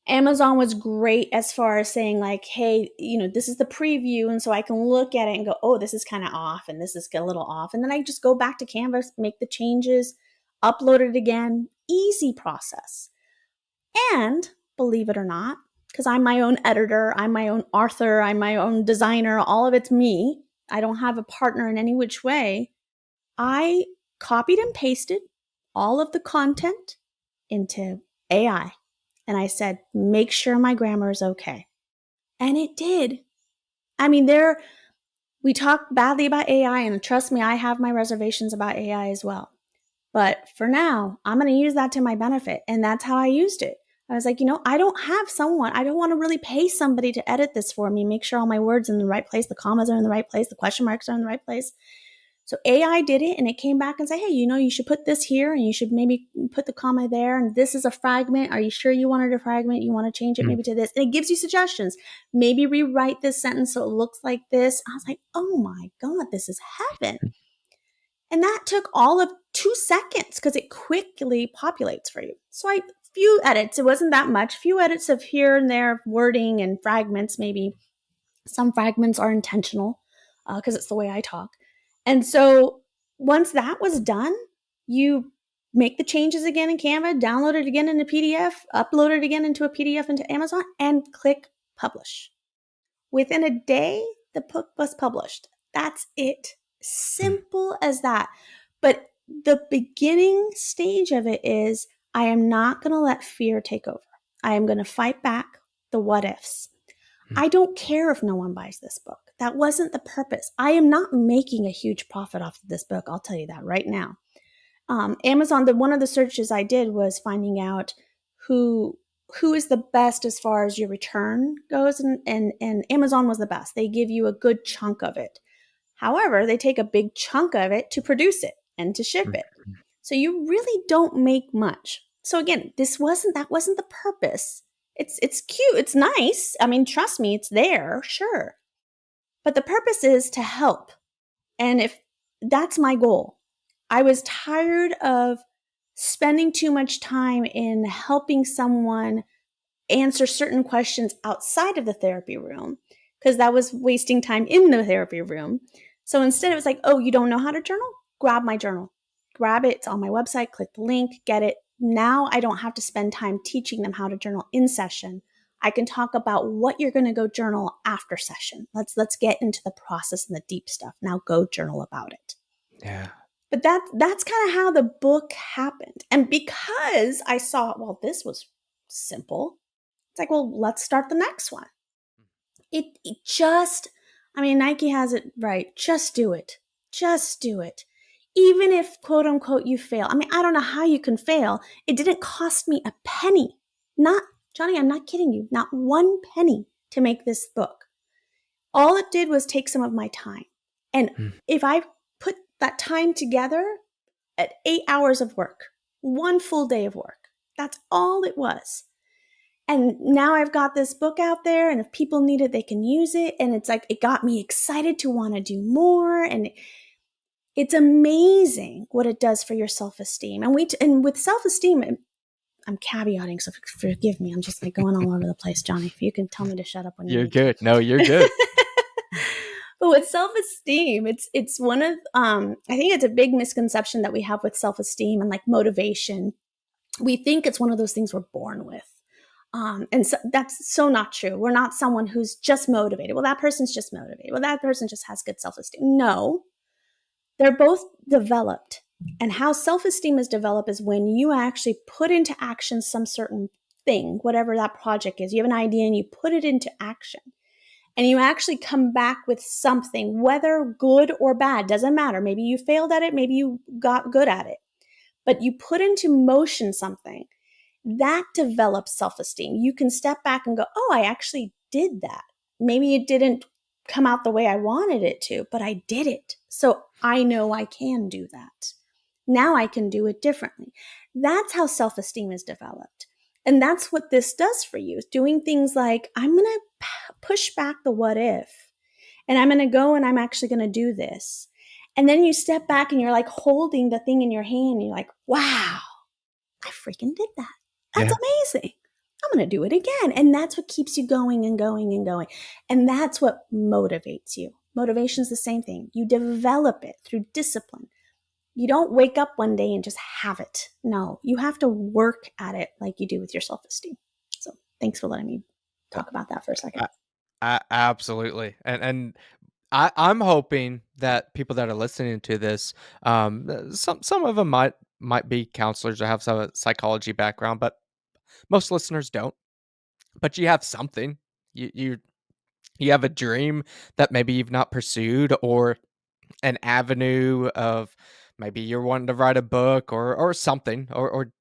B: Amazon was great as far as saying like, hey, this is the preview. And so I can look at it and go, oh, this is kind of off and this is a little off. And then I just go back to Canvas, make the changes, upload it again. Easy process. And believe it or not, because I'm my own editor, I'm my own author, I'm my own designer, all of it's me. I don't have a partner in any which way. I copied and pasted all of the content into AI. And I said, make sure my grammar is okay. And it did. I mean, we talk badly about AI, and trust me, I have my reservations about AI as well. But for now, I'm going to use that to my benefit. And that's how I used it. I was like, I don't want to really pay somebody to edit this for me, make sure all my words are in the right place, the commas are in the right place, the question marks are in the right place. So AI did it, and it came back and said, hey, you should put this here, and you should maybe put the comma there, and this is a fragment. Are you sure you wanted a fragment? You want to change it maybe to this? And it gives you suggestions. Maybe rewrite this sentence so it looks like this. I was like, oh my God, this is heaven. And that took all of 2 seconds because it quickly populates for you. So few edits. It wasn't that much. Few edits of here and there, wording and fragments. Maybe some fragments are intentional because it's the way I talk. And so once that was done, you make the changes again in Canva, download it again in a PDF, upload it again into a PDF into Amazon, and click publish. Within a day, the book was published. That's it. Simple as that. But the beginning stage of it is I am not going to let fear take over. I am going to fight back the what ifs. I don't care if no one buys this book. That wasn't the purpose. I am not making a huge profit off of this book. I'll tell you that right now. Amazon, one of the searches I did was finding out who is the best as far as your return goes, and Amazon was the best. They give you a good chunk of it. However, they take a big chunk of it to produce it and to ship it. So you really don't make much. So again, that wasn't the purpose. It's cute. It's nice. I mean, trust me, it's there, sure. But the purpose is to help. And if that's my goal, I was tired of spending too much time in helping someone answer certain questions outside of the therapy room because that was wasting time in the therapy room. So instead, it was like, oh, you don't know how to journal? Grab my journal. Grab it. It's on my website. Click the link. Get it. Now I don't have to spend time teaching them how to journal in session. I can talk about what you're going to go journal after session. Let's get into the process and the deep stuff. Now go journal about it.
A: Yeah.
B: But that's kind of how the book happened. And because I saw, well, this was simple, it's like, well, let's start the next one. It just, I mean, Nike has it right. Just do it. Just do it. even if quote unquote you fail. I mean, I don't know how you can fail. It didn't cost me a penny. Not, Johnny, I'm not kidding you, not one penny to make this book. All it did was take some of my time. And
A: Mm.
B: if I put that time together at 8 hours of work, one full day of work, that's all it was. And now I've got this book out there, and if people need it, they can use it. And it's like, it got me excited to want to do more. And it's amazing what it does for your self-esteem. And with self-esteem, I'm caveating, so forgive me. I'm just like going all over the place, Johnny. If you can tell me to shut up when you
A: You're
B: need to.
A: good. No, you're good.
B: But with self-esteem, it's one of I think it's a big misconception that we have with self-esteem and like motivation. We think it's one of those things we're born with. And so that's so not true. We're not someone who's just motivated. Well, that person's just motivated. Well, that person just has good self-esteem. No, they're both developed. And how self-esteem is developed is when you actually put into action some certain thing, whatever that project is. You have an idea and you put it into action. And you actually come back with something, whether good or bad, doesn't matter. Maybe you failed at it, maybe you got good at it. But you put into motion something that develops self-esteem. You can step back and go, oh, I actually did that. Maybe it didn't come out the way I wanted it to, but I did it. So I know I can do that. Now I can do it differently. That's how self-esteem is developed. And that's what this does for you, is doing things like, I'm going to push back the what if, and I'm going to go and I'm actually going to do this. And then you step back and you're like holding the thing in your hand. And you're like, wow, I freaking did that. That's
A: Yeah.
B: amazing. I'm going to do it again. And that's what keeps you going and going and going. And that's what motivates you. Motivation is the same thing. You develop it through discipline. You don't wake up one day and just have it. No, you have to work at it like you do with your self-esteem. So thanks for letting me talk about that for a second.
A: Absolutely. And I'm hoping that people that are listening to this, some of them might be counselors or have some psychology background, but most listeners don't. But you have something. You have a dream that maybe you've not pursued, or an avenue of maybe you're wanting to write a book or something, or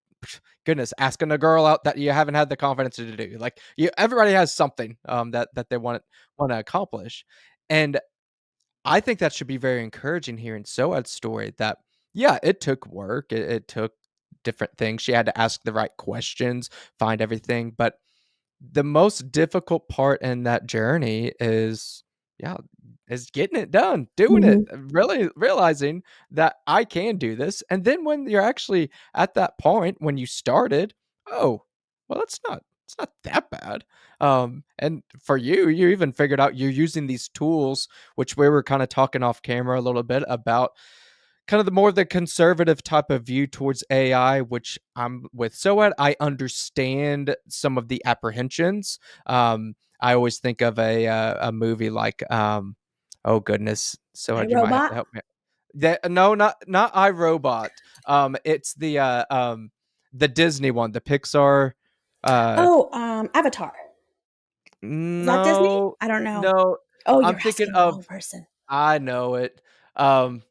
A: goodness, asking a girl out that you haven't had the confidence to do. Like, everybody has something that they want to accomplish. And I think that should be very encouraging here in Soad's story, that yeah, it took work, it took different things. She had to ask the right questions, find everything, but the most difficult part in that journey is, yeah, is getting it done, doing it,
B: Mm-hmm.
A: really realizing that I can do this. And then when you're actually at that point when you started, oh, well, it's not that bad. And for you, you even figured out you're using these tools, which we were kind of talking off camera a little bit about, kind of the more the conservative type of view towards AI, which I'm with Soad. I understand some of the apprehensions. I always think of a movie like, oh goodness, Soad, you might have
B: iRobot.
A: to help me. That, no, not iRobot. It's the Disney one, the Pixar. Uh,
B: Oh, Avatar. Is that Disney?
A: no,
B: I don't know.
A: no,
B: Oh,
A: I'm
B: you're
A: thinking
B: asking the
A: of,
B: wrong person.
A: I know it. Um,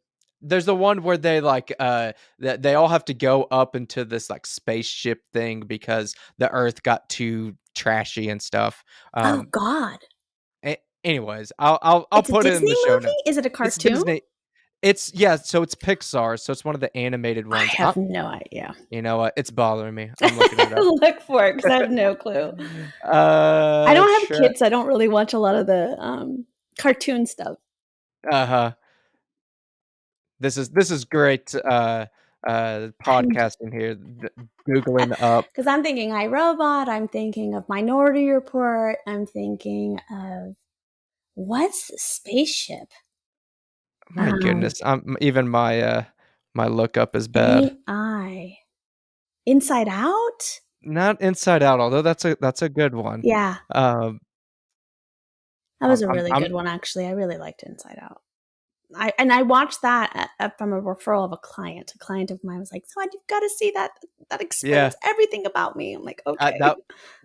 A: there's the one where they like that they all have to go up into this like spaceship thing because the Earth got too trashy and stuff.
B: Oh
A: Um,
B: God.
A: anyways, I'll
B: It's a
A: put it in
B: Disney
A: the show
B: movie?
A: notes.
B: Is it a
A: It's
B: cartoon?
A: Disney. It's, yeah, so it's Pixar, so it's one of the animated
B: I
A: ones.
B: have no idea.
A: You know what? It's bothering me. I'm looking it up.
B: Look for it because I have no clue. I don't have
A: Shrek.
B: kids. So I don't really watch a lot of the cartoon stuff.
A: Uh-huh. This is great
B: I'm
A: podcasting here. Googling up.
B: because I'm thinking iRobot. I'm thinking of Minority Report. I'm thinking of what's the spaceship?
A: My goodness, even my lookup is bad.
B: AI. Inside Out.
A: Not Inside Out, although that's a good one.
B: Yeah,
A: Um,
B: that was
A: I'm
B: a
A: I'm
B: really
A: I'm
B: good one. Actually, I really liked Inside Out. I watched that from a referral of a client. A client of mine was like, "So you've got to see that. That
A: yeah,
B: explains everything about me." I'm like, "Okay,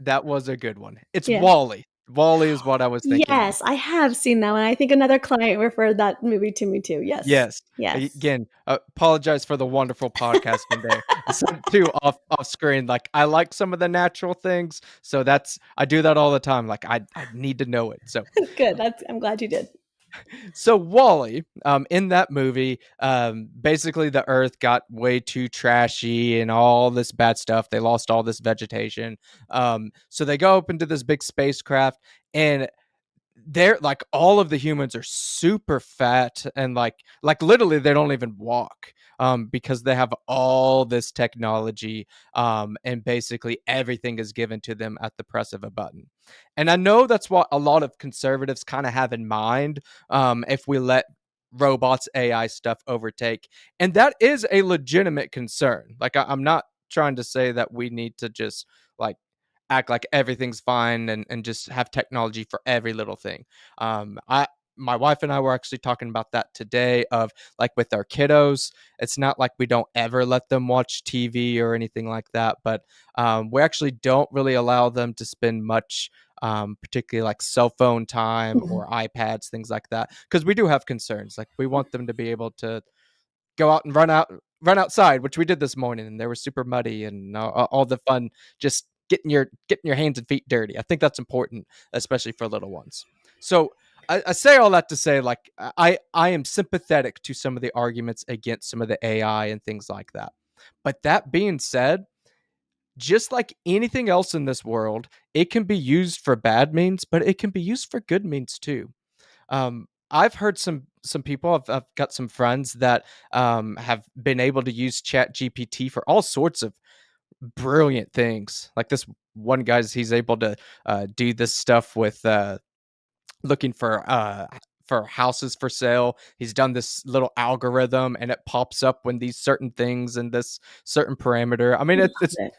A: that was a good one. It's
B: yeah."
A: Wally. Wall-E is what I was thinking of.
B: Yes, I have seen that one. I think another client referred that movie to me too. Yes.
A: Yes.
B: Yes.
A: Again, apologize for the wonderful podcasting there. I said too off screen, like I like some of the natural things, so I do that all the time. Like I need to know it.
B: Good. I'm glad you did.
A: So Wally, in that movie, basically the Earth got way too trashy and all this bad stuff. They lost all this vegetation. So they go up into this big spacecraft, and they're like all of the humans are super fat and like literally they don't even walk because they have all this technology and basically everything is given to them at the press of a button. And I know that's what a lot of conservatives kind of have in mind if we let robots AI stuff overtake, and that is a legitimate concern. Like I'm not trying to say that we need to just like act like everything's fine and just have technology for every little thing. I My wife and I were actually talking about that today of like with our kiddos, it's not like we don't ever let them watch TV or anything like that, but we actually don't really allow them to spend much particularly like cell phone time
B: Mhm.
A: or iPads, things like that, because we do have concerns. Like we want them to be able to go out and run outside, which we did this morning, and they were super muddy and all the fun, just getting your hands and feet dirty. I think that's important, especially for little ones. So I say all that to say, like I am sympathetic to some of the arguments against some of the AI and things like that. But that being said, just like anything else in this world, it can be used for bad means, but it can be used for good means too. I've heard some people. I've got some friends that have been able to use Chat GPT for all sorts of brilliant things. Like this one guy's, he's able to do this stuff with looking for houses for sale. He's done this little algorithm, and it pops up when these certain things and this certain parameter. I mean, it's
B: Love it.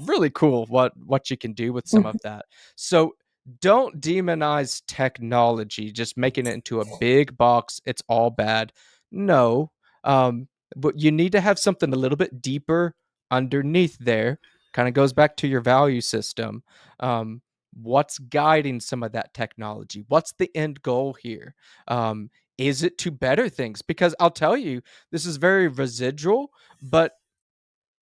A: really cool what you can do with some of
B: Mhm.
A: that. So don't demonize technology, just making it into a big box. It's all bad. No, but you need to have something a little bit deeper underneath there. Kind of goes back to your value system. Um, what's guiding some of that technology? What's the end goal here? Is it to better things? Because I'll tell you, this is very residual, but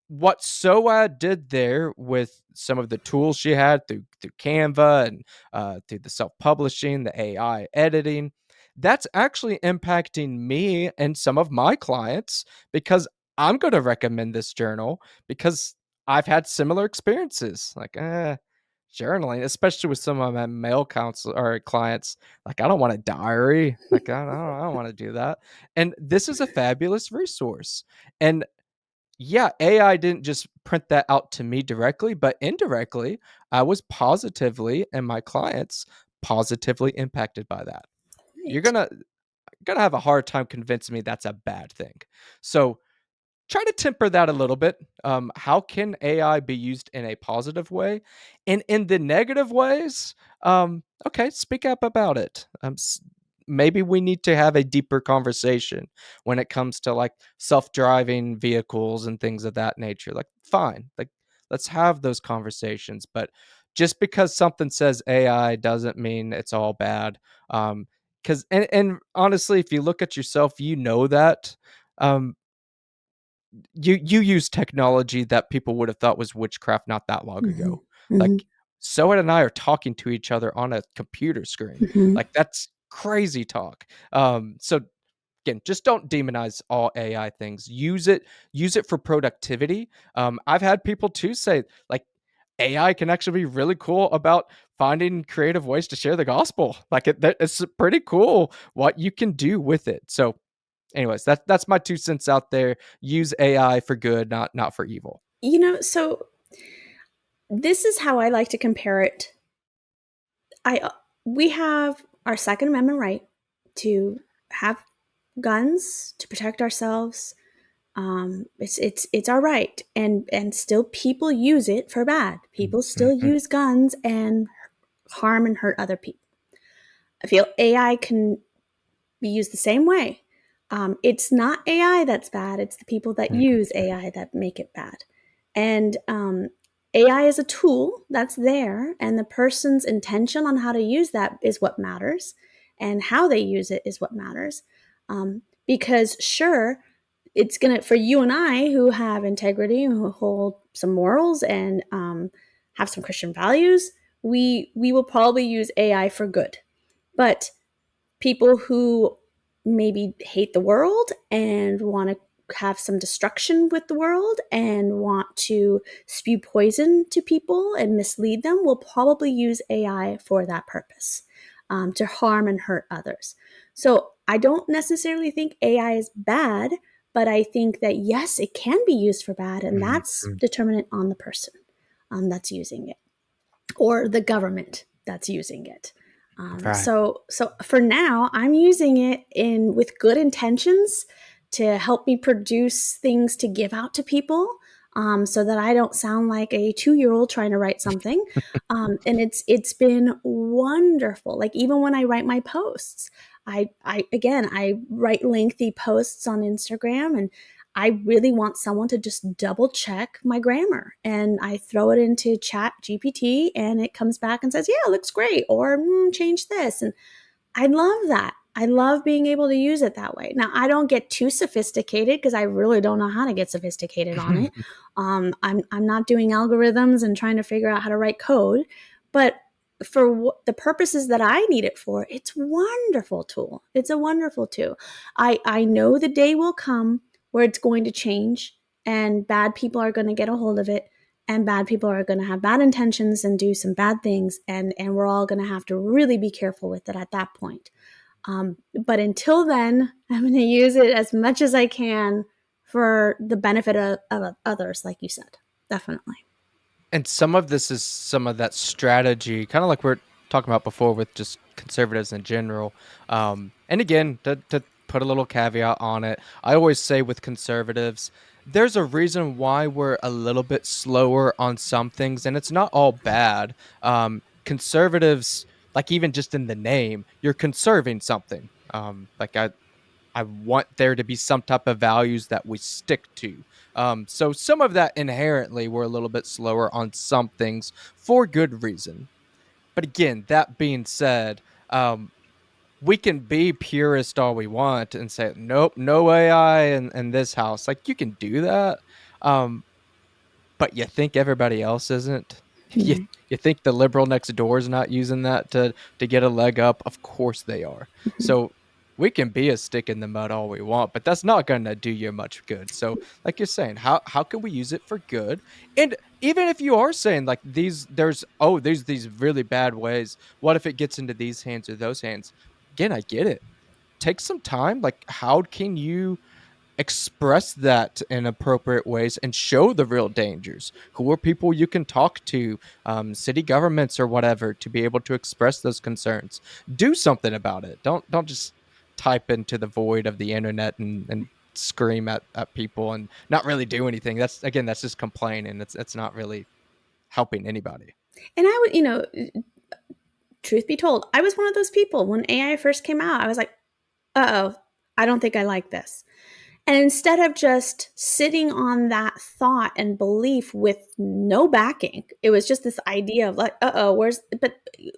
A: what Soad did there with some of the tools she had through Canva and through the self publishing, the AI editing, that's actually impacting me and some of my clients because I'm going to recommend this journal because I've had similar experiences. Like, journaling, especially with some of my male counsel or clients, like I don't want a diary. Like I don't want to do that. And this is a fabulous resource. And yeah, AI didn't just print that out to me directly, but indirectly, I was positively and my clients positively impacted by that. You're
B: Right.
A: gonna have a hard time convincing me that's a bad thing. So try to temper that a little bit. How can AI be used in a positive way? And in the negative ways, okay, speak up about it. Maybe we need to have a deeper conversation when it comes to like self-driving vehicles and things of that nature. Like, fine, like let's have those conversations. But just because something says AI doesn't mean it's all bad. Because and honestly, if you look at yourself, you know that. Um, you use technology that people would have thought was witchcraft not that long
B: Mhm.
A: ago.
B: Mhm.
A: Like Soed and I are talking to each other on a computer screen.
B: Mhm.
A: Like that's crazy talk. So again, just don't demonize all AI things. Use it for productivity. I've had people too say like AI can actually be really cool about finding creative ways to share the gospel. Like it's pretty cool what you can do with it. So anyways, that's my 2 cents out there. Use AI for good, not for evil.
B: So this is how I like to compare it. I We have our Second Amendment right to have guns to protect ourselves. It's our right, and still people use it for bad. People still
A: Mhm.
B: use guns and harm and hurt other people. I feel AI can be used the same way. It's not AI that's bad; it's the people that use
A: Mhm.
B: AI that make it bad. And AI is a tool that's there, and the person's intention on how to use that is what matters, and how they use it is what matters. Because sure, it's gonna, for you and I who have integrity, who hold some morals, and have some Christian values, we will probably use AI for good. But people who maybe hate the world and want to have some destruction with the world and want to spew poison to people and mislead them will probably use AI for that purpose, to harm and hurt others. So I don't necessarily think AI is bad, but I think that yes, it can be used for bad, and that's
A: Mhm.
B: determinant on the person that's using it, or the government that's using it.
A: Right.
B: So for now, I'm using it in with good intentions to help me produce things to give out to people, so that I don't sound like a 2-year-old trying to write something. And it's been wonderful. Like even when I write my posts, I write lengthy posts on Instagram, and I really want someone to just double check my grammar. And I throw it into Chat GPT, and it comes back and says, yeah, it looks great, or change this. And I love that. I love being able to use it that way. Now, I don't get too sophisticated because I really don't know how to get sophisticated on it. I'm not doing algorithms and trying to figure out how to write code, but for the purposes that I need it for, it's a wonderful tool. It's a wonderful tool. I know the day will come where it's going to change, and bad people are going to get a hold of it, and bad people are going to have bad intentions and do some bad things, and we're all going to have to really be careful with it at that point. But until then, I'm going to use it as much as I can for the benefit of others, like you said. Definitely.
A: And some of this is some of that strategy, kind of like we're talking about before with just conservatives in general. And again, to put a little caveat on it, I always say with conservatives, there's a reason why we're a little bit slower on some things, and it's not all bad. Conservatives, like even just in the name, you're conserving something. Like I want there to be some type of values that we stick to. So some of that inherently we're a little bit slower on some things for good reason. But again, that being said, we can be purist all we want and say, nope, no AI in this house. Like you can do that. Um, but you think everybody else isn't? You
B: Yeah.
A: you think the liberal next door is not using that to get a leg up? Of course they are.
B: Mhm.
A: So we can be a stick in the mud all we want, but that's not going to do you much good. So like you're saying, how can we use it for good? And even if you are saying like there's these really bad ways, what if it gets into these hands or those hands? Again, I get it. Take some time. Like how can you express that in appropriate ways and show the real dangers? Who are people you can talk to, city governments or whatever, to be able to express those concerns? Do something about it. Don't just type into the void of the internet and scream at people and not really do anything. That's again, that's just complaining. It's not really helping anybody.
B: And I would, truth be told, I was one of those people when AI first came out. I was like, uh oh, I don't think I like this. And instead of just sitting on that thought and belief with no backing, it was just this idea of like, but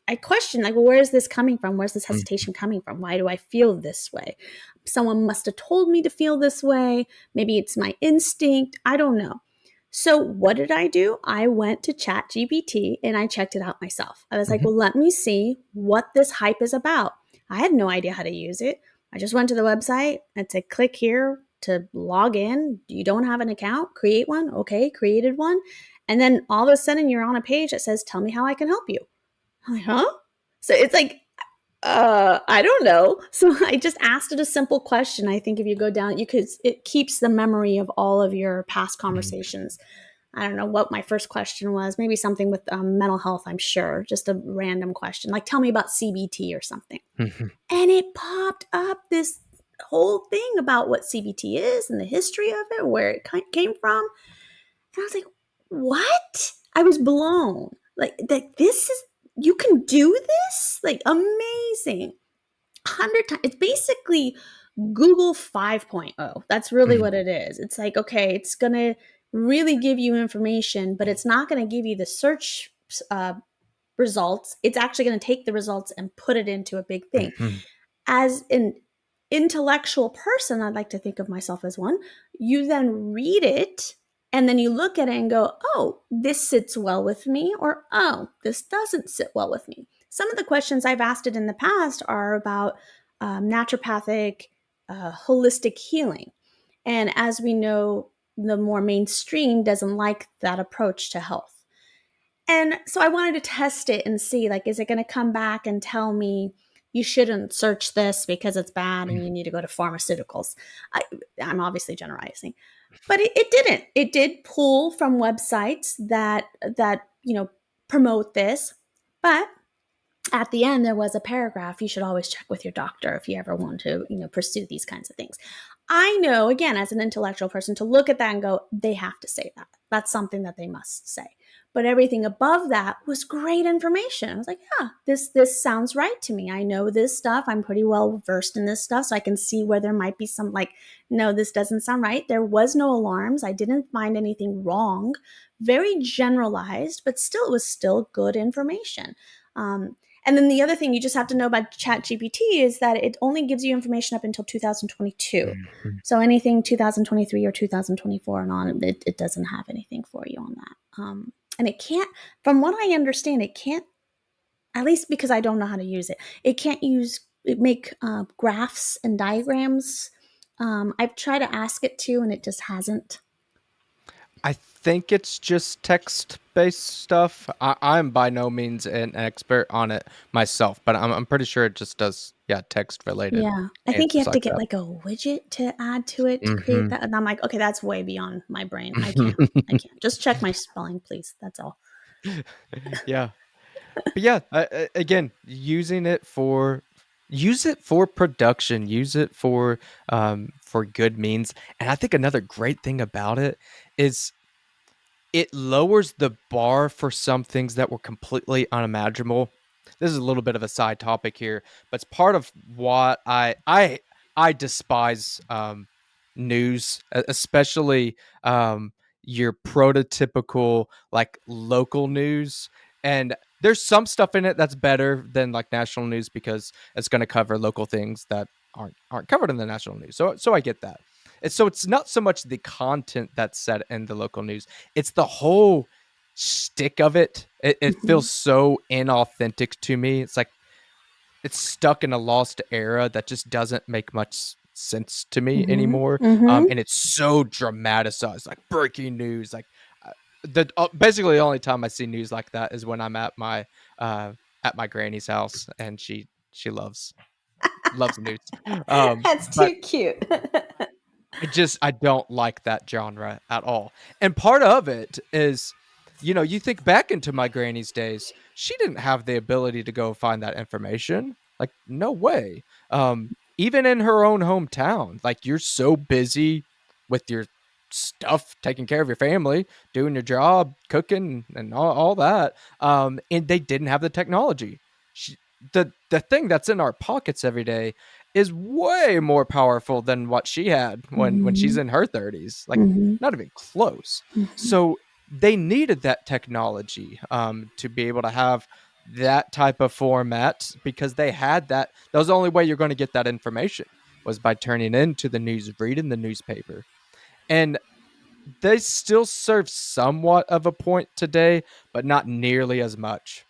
B: I questioned, like, well, where is this coming from? Where's this
A: Mhm.
B: hesitation coming from? Why do I feel this way? Someone must have told me to feel this way. Maybe it's my instinct. I don't know. So what did I do? I went to Chat GPT and I checked it out myself. I was like,
A: Mhm.
B: well, let me see what this hype is about. I had no idea how to use it. I just went to the website and said, click here to log in. You don't have an account? Create one. Okay, created one. And then all of a sudden you're on a page that says, tell me how I can help you. I'm like, huh? So it's like, I don't know. So I just asked it a simple question. I think if you go down, it keeps the memory of all of your past
A: Mhm.
B: conversations. I don't know what my first question was. Maybe something with mental health, I'm sure. Just a random question. Like, tell me about CBT or something.
A: Mhm.
B: And it popped up this whole thing about what CBT is and the history of it, where it came from. And I was like, what? I was blown. Like this is, you can do this? Like, amazing. 100 times. It's basically Google 5.0. That's really
A: Mhm.
B: what it is. It's like, okay, it's going to really give you information, but it's not going to give you the search results. It's actually going to take the results and put it into a big thing.
A: Mhm.
B: As an intellectual person, I'd like to think of myself as one, you then read it and then you look at it and go, oh, this sits well with me, or oh, this doesn't sit well with me. Some of the questions I've asked it in the past are about naturopathic, holistic healing. And as we know, the more mainstream doesn't like that approach to health. And so I wanted to test it and see, like, is it going to come back and tell me you shouldn't search this because it's bad and you need to go to pharmaceuticals? I, I'm obviously generalizing, but it didn't. It did pull from websites that promote this, but at the end there was a paragraph: you should always check with your doctor if you ever want to pursue these kinds of things. I know, again, as an intellectual person, to look at that and go, they have to say that. That's something that they must say. But everything above that was great information. I was like, yeah, this sounds right to me. I know this stuff. I'm pretty well versed in this stuff, so I can see where there might be some, like, no, this doesn't sound right. There was no alarms. I didn't find anything wrong. Very generalized, but still, it was still good information. And then the other thing you just have to know about ChatGPT is that it only gives you information up until 2022.
A: Mhm.
B: So anything 2023 or 2024 and on, it doesn't have anything for you on that. And it can't, from what I understand, it can't, at least because I don't know how to use it, it can't make graphs and diagrams. I've tried to ask it to, and it just hasn't.
A: I think it's just text-based stuff. I'm by no means an expert on it myself, but I'm pretty sure it just does, yeah, text-related
B: Yeah. I think you
A: answers
B: have to
A: like
B: get
A: that.
B: like a widget to add to it to create
A: Mhm.
B: that. And I'm like, okay, that's way beyond my brain. I can't. I can't. Just check my spelling, please. That's all.
A: Yeah. But yeah, again, use it for production, use it for good means. And I think another great thing about it is it lowers the bar for some things that were completely unimaginable. This is a little bit of a side topic here, but it's part of what I despise news, especially your prototypical like local news. And there's some stuff in it that's better than like national news because it's going to cover local things that aren't covered in the national news. So I get that. And so it's not so much the content that's said in the local news, it's the whole stick of it. It
B: Mm-hmm.
A: feels so inauthentic to me. It's like it's stuck in a lost era that just doesn't make much sense to me
B: Mm-hmm.
A: anymore.
B: Mm-hmm.
A: And it's so dramatized, like breaking news. Like the basically the only time I see news like that is when I'm uh, at my granny's house, and she loves news.
B: That's
A: But
B: too cute.
A: I don't like that genre at all. And part of it is, you think back into my granny's days, she didn't have the ability to go find that information. Like, no way. Even in her own hometown, like you're so busy with your stuff, taking care of your family, doing your job, cooking and all that. And they didn't have the technology. She, the thing that's in our pockets every day is way more powerful than what she had when she's
B: Mm-hmm.
A: in her 30s. Like,
B: Mm-hmm.
A: not even close.
B: Mm-hmm.
A: So they needed that technology to be able to have that type of format because they had that. That was the only way you're going to get that information was by turning into the news, reading the newspaper. And they still serve somewhat of a point today, but not nearly as much.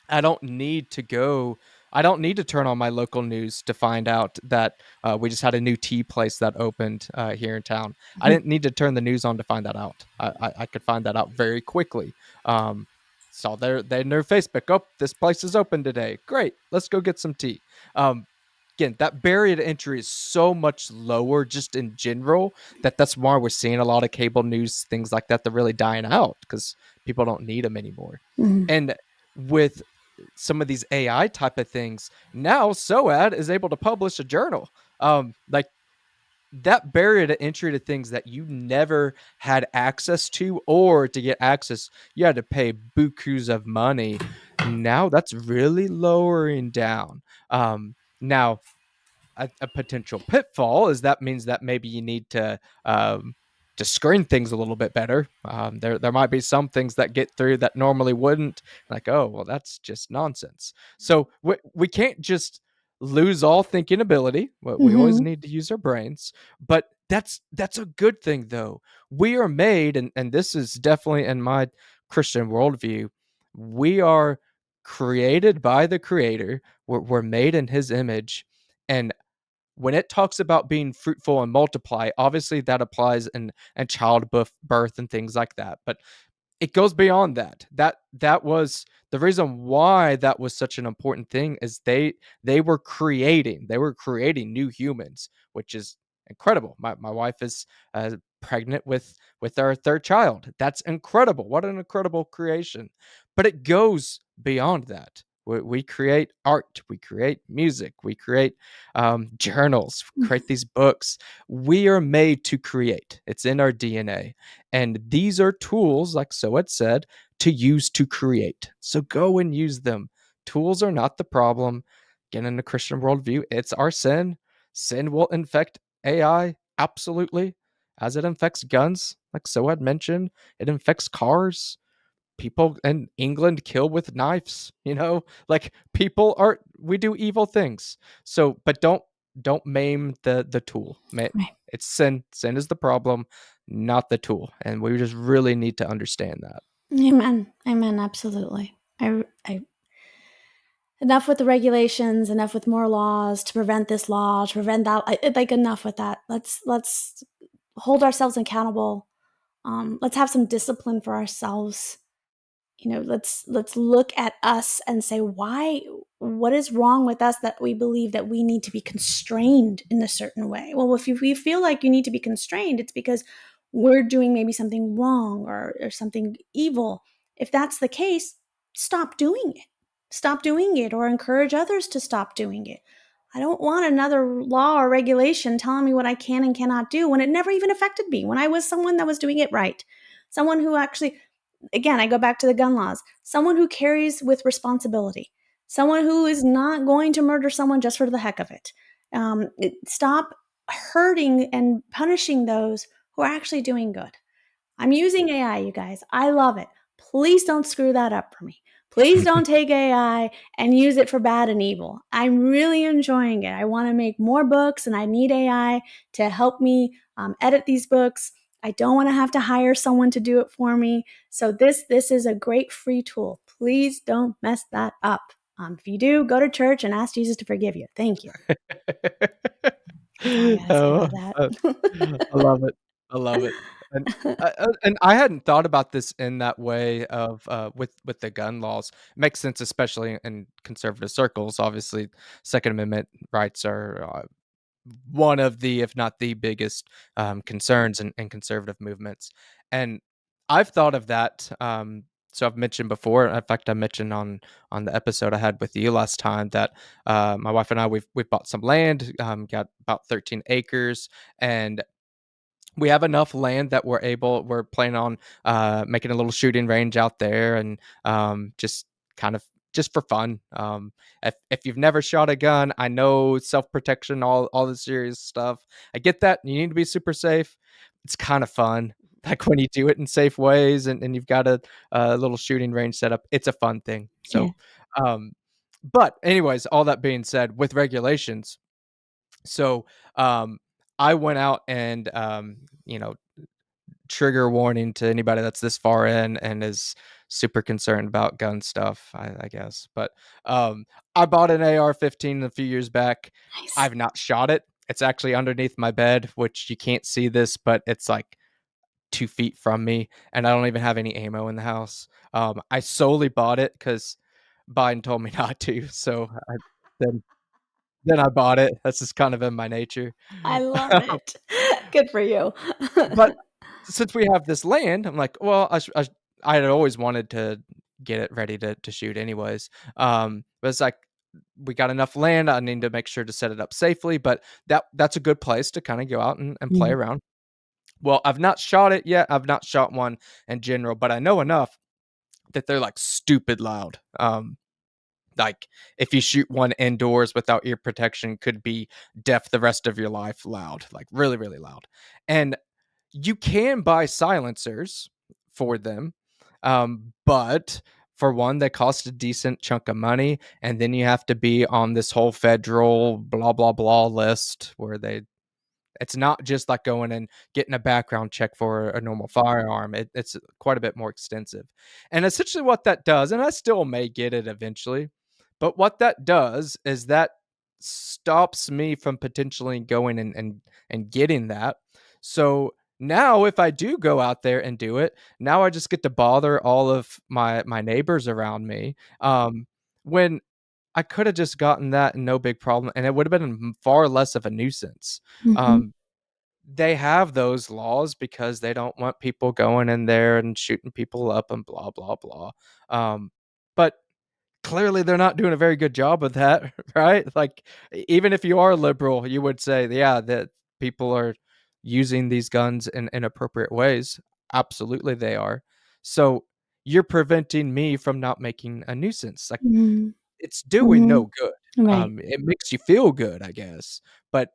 A: I don't need to go. I don't need to turn on my local news to find out that we just had a new tea place that opened here in town. I didn't need to turn the news on to find that out. I could find that out very quickly. Saw their Facebook. Oh, this place is open today. Great, let's go get some tea. Again, that barrier to entry is so much lower just in general that's why we're seeing a lot of cable news things like that. They're really dying out because people don't need them anymore.
B: Mm-hmm.
A: And with some of these AI type of things, now Soad is able to publish a journal. Like that barrier to entry to things that you never had access to, or to get access, you had to pay bukus of money. Now that's really lowering down. Now a potential pitfall is that means that maybe you need to to screen things a little bit better. There might be some things that get through that normally wouldn't. Like, oh, well, that's just nonsense. So we can't just lose all thinking ability. We always
B: Hmm.
A: need to use our brains, but that's a good thing though. We are made, and this is definitely in my Christian worldview. We are created by the Creator. We're made in His image, and when it talks about being fruitful and multiply, obviously that applies in childbirth and things like that. But it goes beyond that. That was the reason why that was such an important thing is they were creating new humans, which is incredible. My wife is pregnant with our third child. That's incredible. What an incredible creation. But it goes beyond that. We create art, we create music, we create journals, create these books. We are made to create. It's in our DNA. And these are tools, like Soad said, to use to create. So go and use them. Tools are not the problem. Again, in the Christian worldview, it's our sin. Sin will infect AI, absolutely, as it infects guns, like Soad mentioned. It infects cars. People in England kill with knives, like people are, we do evil things. So, but don't maim the tool.
B: Right.
A: It's sin. Sin is the problem, not the tool. And we just really need to understand that.
B: Amen. Amen. Absolutely. I enough with the regulations, enough with more laws to prevent this law, to prevent that. Like enough with that. Let's hold ourselves accountable. Let's have some discipline for ourselves. Let's look at us and say, why, what is wrong with us that we believe that we need to be constrained in a certain way? Well, if we feel like you need to be constrained, it's because we're doing maybe something wrong or something evil. If that's the case, stop doing it. Stop doing it or encourage others to stop doing it. I don't want another law or regulation telling me what I can and cannot do when it never even affected me, when I was someone that was doing it right. Someone who actually, again, I go back to the gun laws, someone who carries with responsibility, someone who is not going to murder someone just for the heck of it. Stop hurting and punishing those who are actually doing good. I'm using AI, you guys. I love it. Please don't screw that up for me. Please don't take AI and use it for bad and evil. I'm really enjoying it. I want to make more books and I need AI to help me edit these books. I don't want to have to hire someone to do it for me. So this is a great free tool. Please don't mess that up. If you do, go to church and ask Jesus to forgive you. Thank you. That's all I gotta say
A: Oh,
B: about
A: I
B: that.
A: love it. I love it. And I hadn't thought about this in that way of with the gun laws. It makes sense, especially in conservative circles. Obviously, Second Amendment rights are one of the, if not the biggest, concerns in conservative movements. And I've thought of that. So I've mentioned before. In fact, I mentioned on the episode I had with you last time that my wife and I we've bought some land, got about 13 acres, and we have enough land that we're planning on making a little shooting range out there, and just kind of just for fun. If you've never shot a gun, I know self-protection, all the serious stuff, I get that you need to be super safe. It's kind of fun, like when you do it in safe ways, and you've got a little shooting range set up. It's a fun thing.
B: Yeah.
A: So but anyways, all that being said, with regulations, so um I went out and you know trigger warning to anybody that's this far in and is super concerned about gun stuff, I guess. But I bought an AR-15 a few years back.
B: Nice.
A: I've not shot it. It's actually underneath my bed, which you can't see this, but it's like 2 feet from me, and I don't even have any ammo in the house. I solely bought it because Biden told me not to, so then then I bought it. That's just kind of in my nature.
B: I love it. Good for you.
A: But since we have this land, I'm like, well, I had always wanted to get it ready to shoot anyways. But it's like we got enough land. I need to make sure to set it up safely. But that's a good place to kind of go out and play
B: Mm,
A: around. Well, I've not shot it yet. I've not shot one in general, but I know enough that they're like stupid loud. Like if you shoot one indoors without ear protection, could be deaf the rest of your life. Loud, like really, really loud. And You can buy silencers for them, but for one, they cost a decent chunk of money, and then you have to be on this whole federal blah blah blah list where they it's not just like going and getting a background check for a normal firearm. It's quite a bit more extensive. And essentially, what that does, and I still may get it eventually, but what that does is that stops me from potentially going and getting that. So now, if I do go out there and do it, now I just get to bother all of my neighbors around me. When I could have just gotten that and no big problem, and it would have been far less of a nuisance.
B: Mhm.
A: Um, they have those laws because they don't want people going in there and shooting people up and blah blah blah. But clearly they're not doing a very good job of that, right? Like even if you are liberal, you would say, yeah, that people are using these guns in inappropriate ways. Absolutely they are. So you're preventing me from not making a nuisance. Like
B: Mhm.
A: it's doing
B: Mhm.
A: no good.
B: Right.
A: It makes you feel good, I guess, but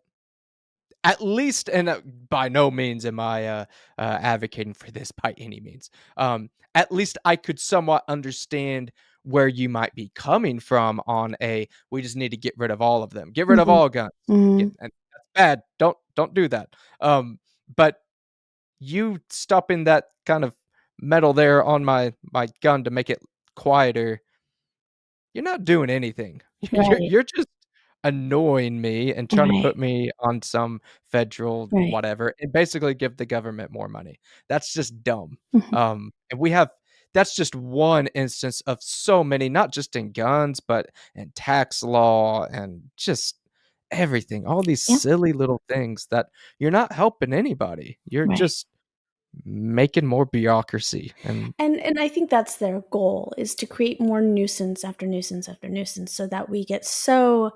A: at least, and by no means am I advocating for this by any means. At least I could somewhat understand where you might be coming from on a we just need to get rid of all of them, get rid of
B: Mhm.
A: all guns.
B: Mhm.
A: And that's bad. Don't do that. But you stopping that kind of metal there on my gun to make it quieter, you're not doing anything.
B: Right.
A: You're just annoying me and trying to
B: Right.
A: put me on some federal
B: Right.
A: whatever and basically give the government more money. That's just dumb.
B: Mhm.
A: And we have that's just one instance of so many, not just in guns, but in tax law and just everything. All these
B: Yeah.
A: silly little things that you're not helping anybody. You're
B: Right.
A: just making more bureaucracy and
B: And I think that's their goal, is to create more nuisance after nuisance after nuisance so that we get so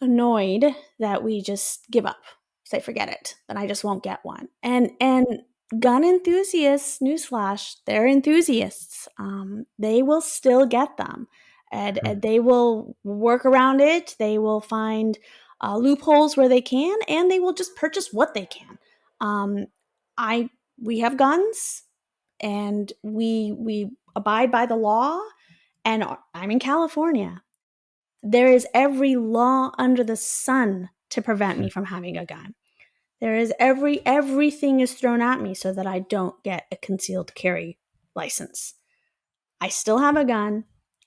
B: annoyed that we just give up. Say, "Forget it, then I just won't get one." And gun enthusiasts, newsflash, they're enthusiasts. They will still get them, and they will work around it. They will find loopholes where they can, and they will just purchase what they can. Um, I we have guns, and we abide by the law. And I'm in California. There is every law under the sun to prevent me from having a gun. There is everything is thrown at me so that I don't get a concealed carry license. I still have a gun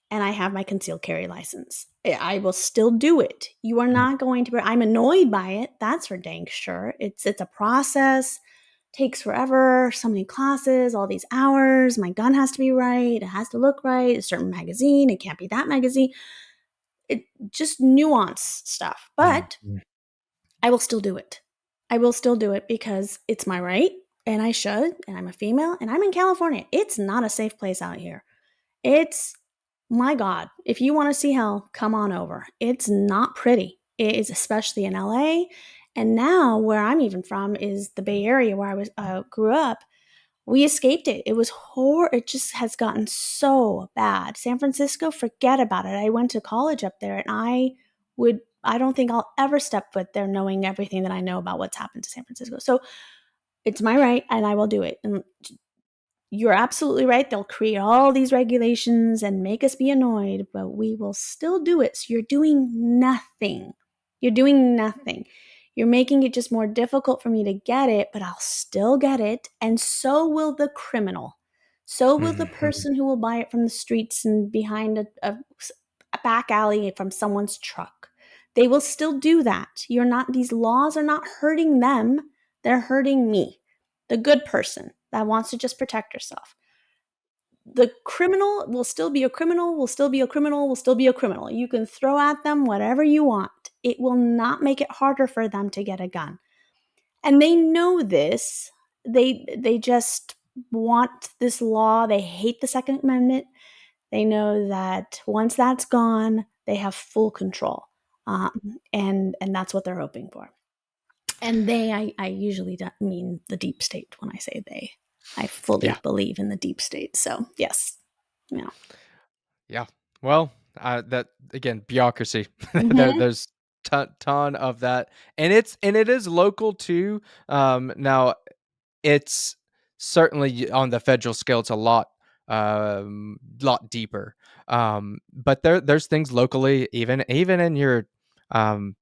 B: and I have my concealed carry license. I will still do it. You are not going to I'm annoyed by it. That's for dang sure. It's a process. Takes forever, so many classes, all these hours. My gun has to be right. It has to look right. A certain magazine. It can't be that magazine. It just nuance stuff. But
A: Mhm.
B: I will still do it. I will still do it because it's my right and I should, and I'm a female and I'm in California. It's not a safe place out here. It's my God. If you want to see hell, come on over. It's not pretty. It is, especially in LA. And now where I'm even from is the Bay Area where I was grew up. We escaped it. It was it just has gotten so bad. San Francisco, forget about it. I went to college up there and I don't think I'll ever step foot there knowing everything that I know about what's happened to San Francisco. So it's my right and I will do it. And you're absolutely right. They'll create all these regulations and make us be annoyed, but we will still do it. So you're doing nothing. You're doing nothing. You're making it just more difficult for me to get it, but I'll still get it. And so will the criminal. So will the
A: Mhm.
B: person who will buy it from the streets and behind a back alley from someone's truck. They will still do that. These laws are not hurting them, they're hurting me, the good person that wants to just protect herself. The criminal will still be a criminal, will still be a criminal, will still be a criminal. You can throw at them whatever you want. It will not make it harder for them to get a gun. And they know this. They just want this law. They hate the Second Amendment. They know that once that's gone, they have full control. And that's what they're hoping for. And I usually don't mean the deep state when I say they. I fully
A: Yeah.
B: believe in the deep state. So yes, yeah.
A: Yeah. Well, that again, bureaucracy.
B: Mm-hmm.
A: There's ton of that, and it is local too. Now it's certainly on the federal scale, it's a lot deeper. But there's things locally, even in your um,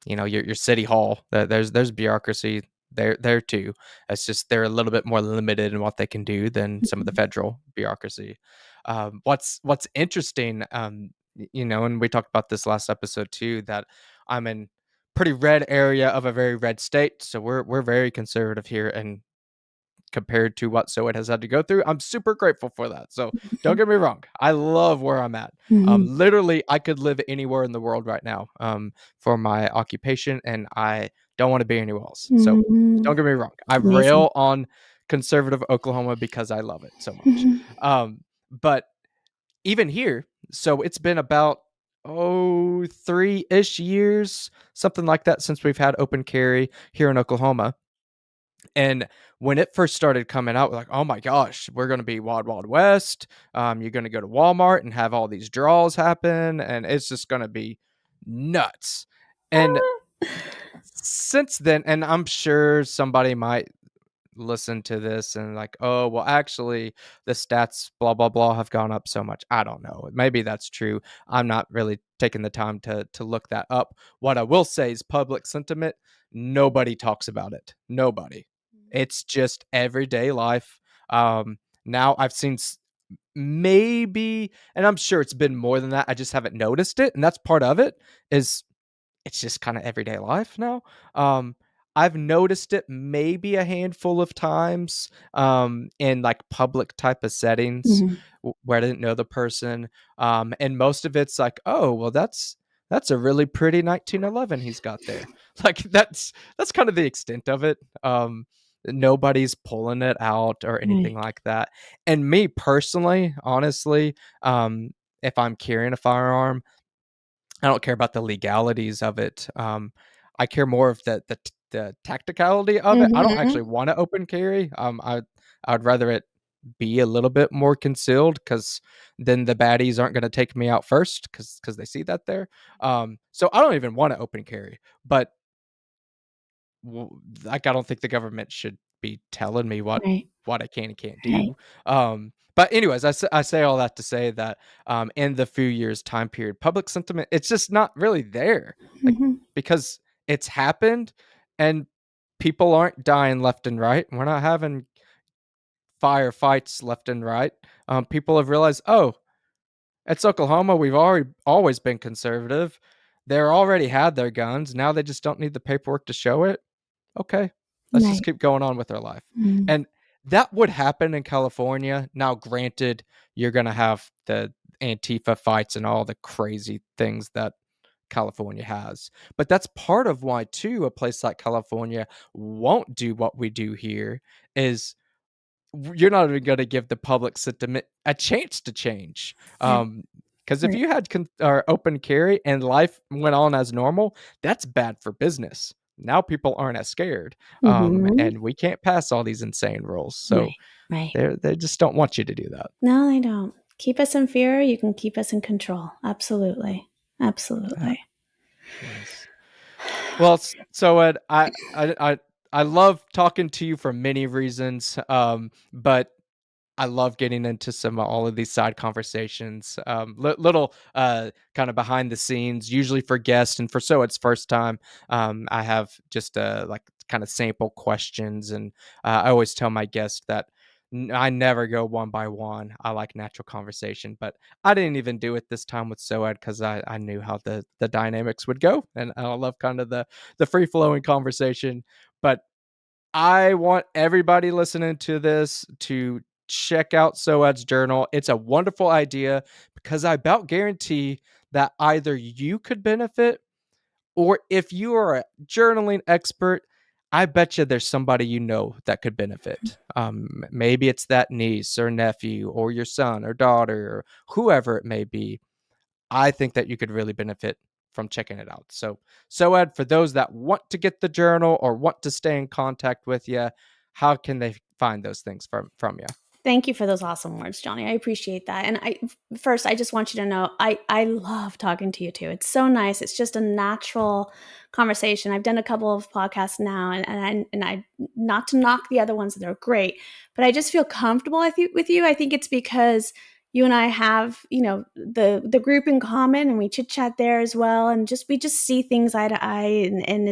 A: your city hall. There's bureaucracy there too. It's just they're a little bit more limited in what they can do than some of the
B: Mhm.
A: federal bureaucracy. What's interesting, and we talked about this last episode too, that I'm in pretty red area of a very red state, so we're very conservative here, and compared to what Soed has had to go through. I'm super grateful for that. So don't get me wrong. I love where I'm at.
B: Mhm.
A: Literally, I could live anywhere in the world right now for my occupation, and I don't want to be anywhere else. So
B: Mhm.
A: don't get me wrong. I
B: Amazing.
A: rail on conservative Oklahoma because I love it so much.
B: Mhm.
A: But even here, so it's been about 3-ish years, something like that, since we've had open carry here in Oklahoma. And when it first started coming out, we're like, oh my gosh, we're going to be Wild Wild West. You're going to go to Walmart and have all these draws happen, and it's just going to be nuts. And since then, and I'm sure somebody might listen to this and like, oh, well, actually, the stats, blah, blah, blah, have gone up so much. I don't know. Maybe that's true. I'm not really taking the time to look that up. What I will say is public sentiment, nobody talks about it. Nobody. It's just everyday life. Now I've seen maybe, and I'm sure it's been more than that. I just haven't noticed it. And that's part of it, is it's just kind of everyday life now. Um, I've noticed it maybe a handful of times in like public type of settings
B: Mhm.
A: where I didn't know the person. And most of it's like, oh, well, that's a really pretty 1911 he's got there. Like that's kind of the extent of it. Nobody's pulling it out or anything
B: Right.
A: like that. And me personally, honestly, if I'm carrying a firearm, I don't care about the legalities of it. I care more of the tacticality of it. I don't
B: Mhm.
A: actually want to open carry. I'd rather it be a little bit more concealed, because then the baddies aren't going to take me out first, because they see that there. So I don't even want to open carry, but like I don't think the government should be telling me
B: Right.
A: what I can and can't
B: Right.
A: do. But anyways, I say all that to say that in the few years time period, public sentiment, it's just not really there, like,
B: Mhm.
A: because it's happened, and people aren't dying left and right. We're not having firefights left and right. People have realized, oh, it's Oklahoma. We've already always been conservative. They're already had their guns. Now they just don't need the paperwork to show it. Okay, let's just
B: Right.
A: keep going on with our life.
B: Mm.
A: And that would happen in California. Now, granted, you're going to have the Antifa fights and all the crazy things that California has. But that's part of why, too, a place like California won't do what we do here, is you're not even going to give the public sentiment a chance to change.
B: Right.
A: Because if
B: Right.
A: you had or open carry and life went on as normal, that's bad for business. Now people aren't as scared,
B: Mhm.
A: and we can't pass all these insane rules. So
B: Right. Right.
A: they just don't want you to do that.
B: No, they don't. Keep us in fear, you can keep us in control. Absolutely.
A: Uh,
B: Absolutely.
A: yes. Well, so Ed, I love talking to you for many reasons, but I love getting into some all of these side conversations, little kind of behind the scenes, usually for guests, and for so it's first time. I have just like kind of sample questions, and I always tell my guests that I never go one by one. I like natural conversation, but I didn't even do it this time with Soad, because I knew how the dynamics would go, and I love kind of the free flowing conversation, but I want everybody listening to this to check out Soad's journal. It's a wonderful idea, because I about guarantee that either you could benefit, or if you are a journaling expert, I bet you there's somebody you know that could benefit. Maybe it's that niece or nephew or your son or daughter or whoever it may be. I think that you could really benefit from checking it out. So, Soad, for those that want to get the journal or want to stay in contact with you, how can they find those things from you?
B: Thank you for those awesome words, Johnny. I appreciate that. And first, I just want you to know, I love talking to you too. It's so nice. It's just a natural conversation. I've done a couple of podcasts now, and I not to knock the other ones, they're great, but I just feel comfortable with you. I think it's because you and I have, the group in common, and we chit chat there as well, and we just see things eye to eye, and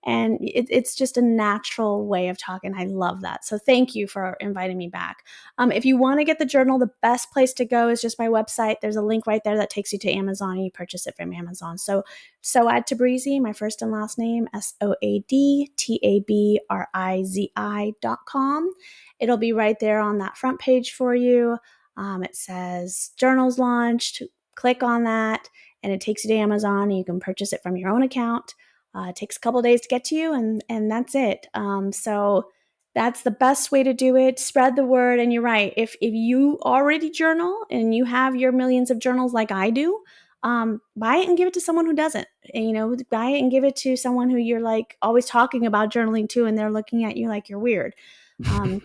B: it's just a natural way of talking. I love that. So thank you for inviting me back. If you want to get the journal, the best place to go is just my website. There's a link right there that takes you to Amazon, and you purchase it from Amazon. So Soad Tabrizi, my first and last name, SoadTabrizi.com. It'll be right there on that front page for you. It says journals launched. Click on that, and it takes you to Amazon, and you can purchase it from your own account. It takes a couple days to get to you, and that's it. So that's the best way to do it. Spread the word. And you're right. If you already journal and you have your millions of journals like I do, buy it and give it to someone who doesn't. And, buy it and give it to someone who you're like always talking about journaling to, and they're looking at you like you're weird.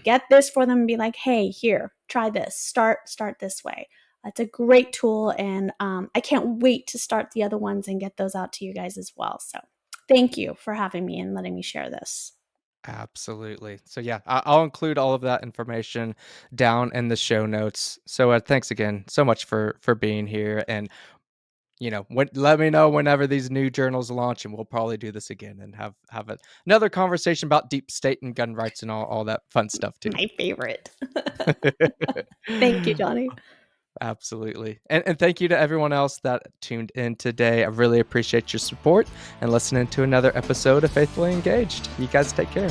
B: Get this for them and be like, hey, here, try this. Start this way. It's a great tool, and I can't wait to start the other ones and get those out to you guys as well. So thank you for having me and letting me share this.
A: Absolutely. So yeah, I'll include all of that information down in the show notes. So thanks again so much for being here, and let me know whenever these new journals launch, and we'll probably do this again and have another conversation about deep state and gun rights and all that fun stuff too.
B: My favorite. Thank you, Johnny.
A: Absolutely. And thank you to everyone else that tuned in today. I really appreciate your support and listening to another episode of Faithfully Engaged. You guys take care.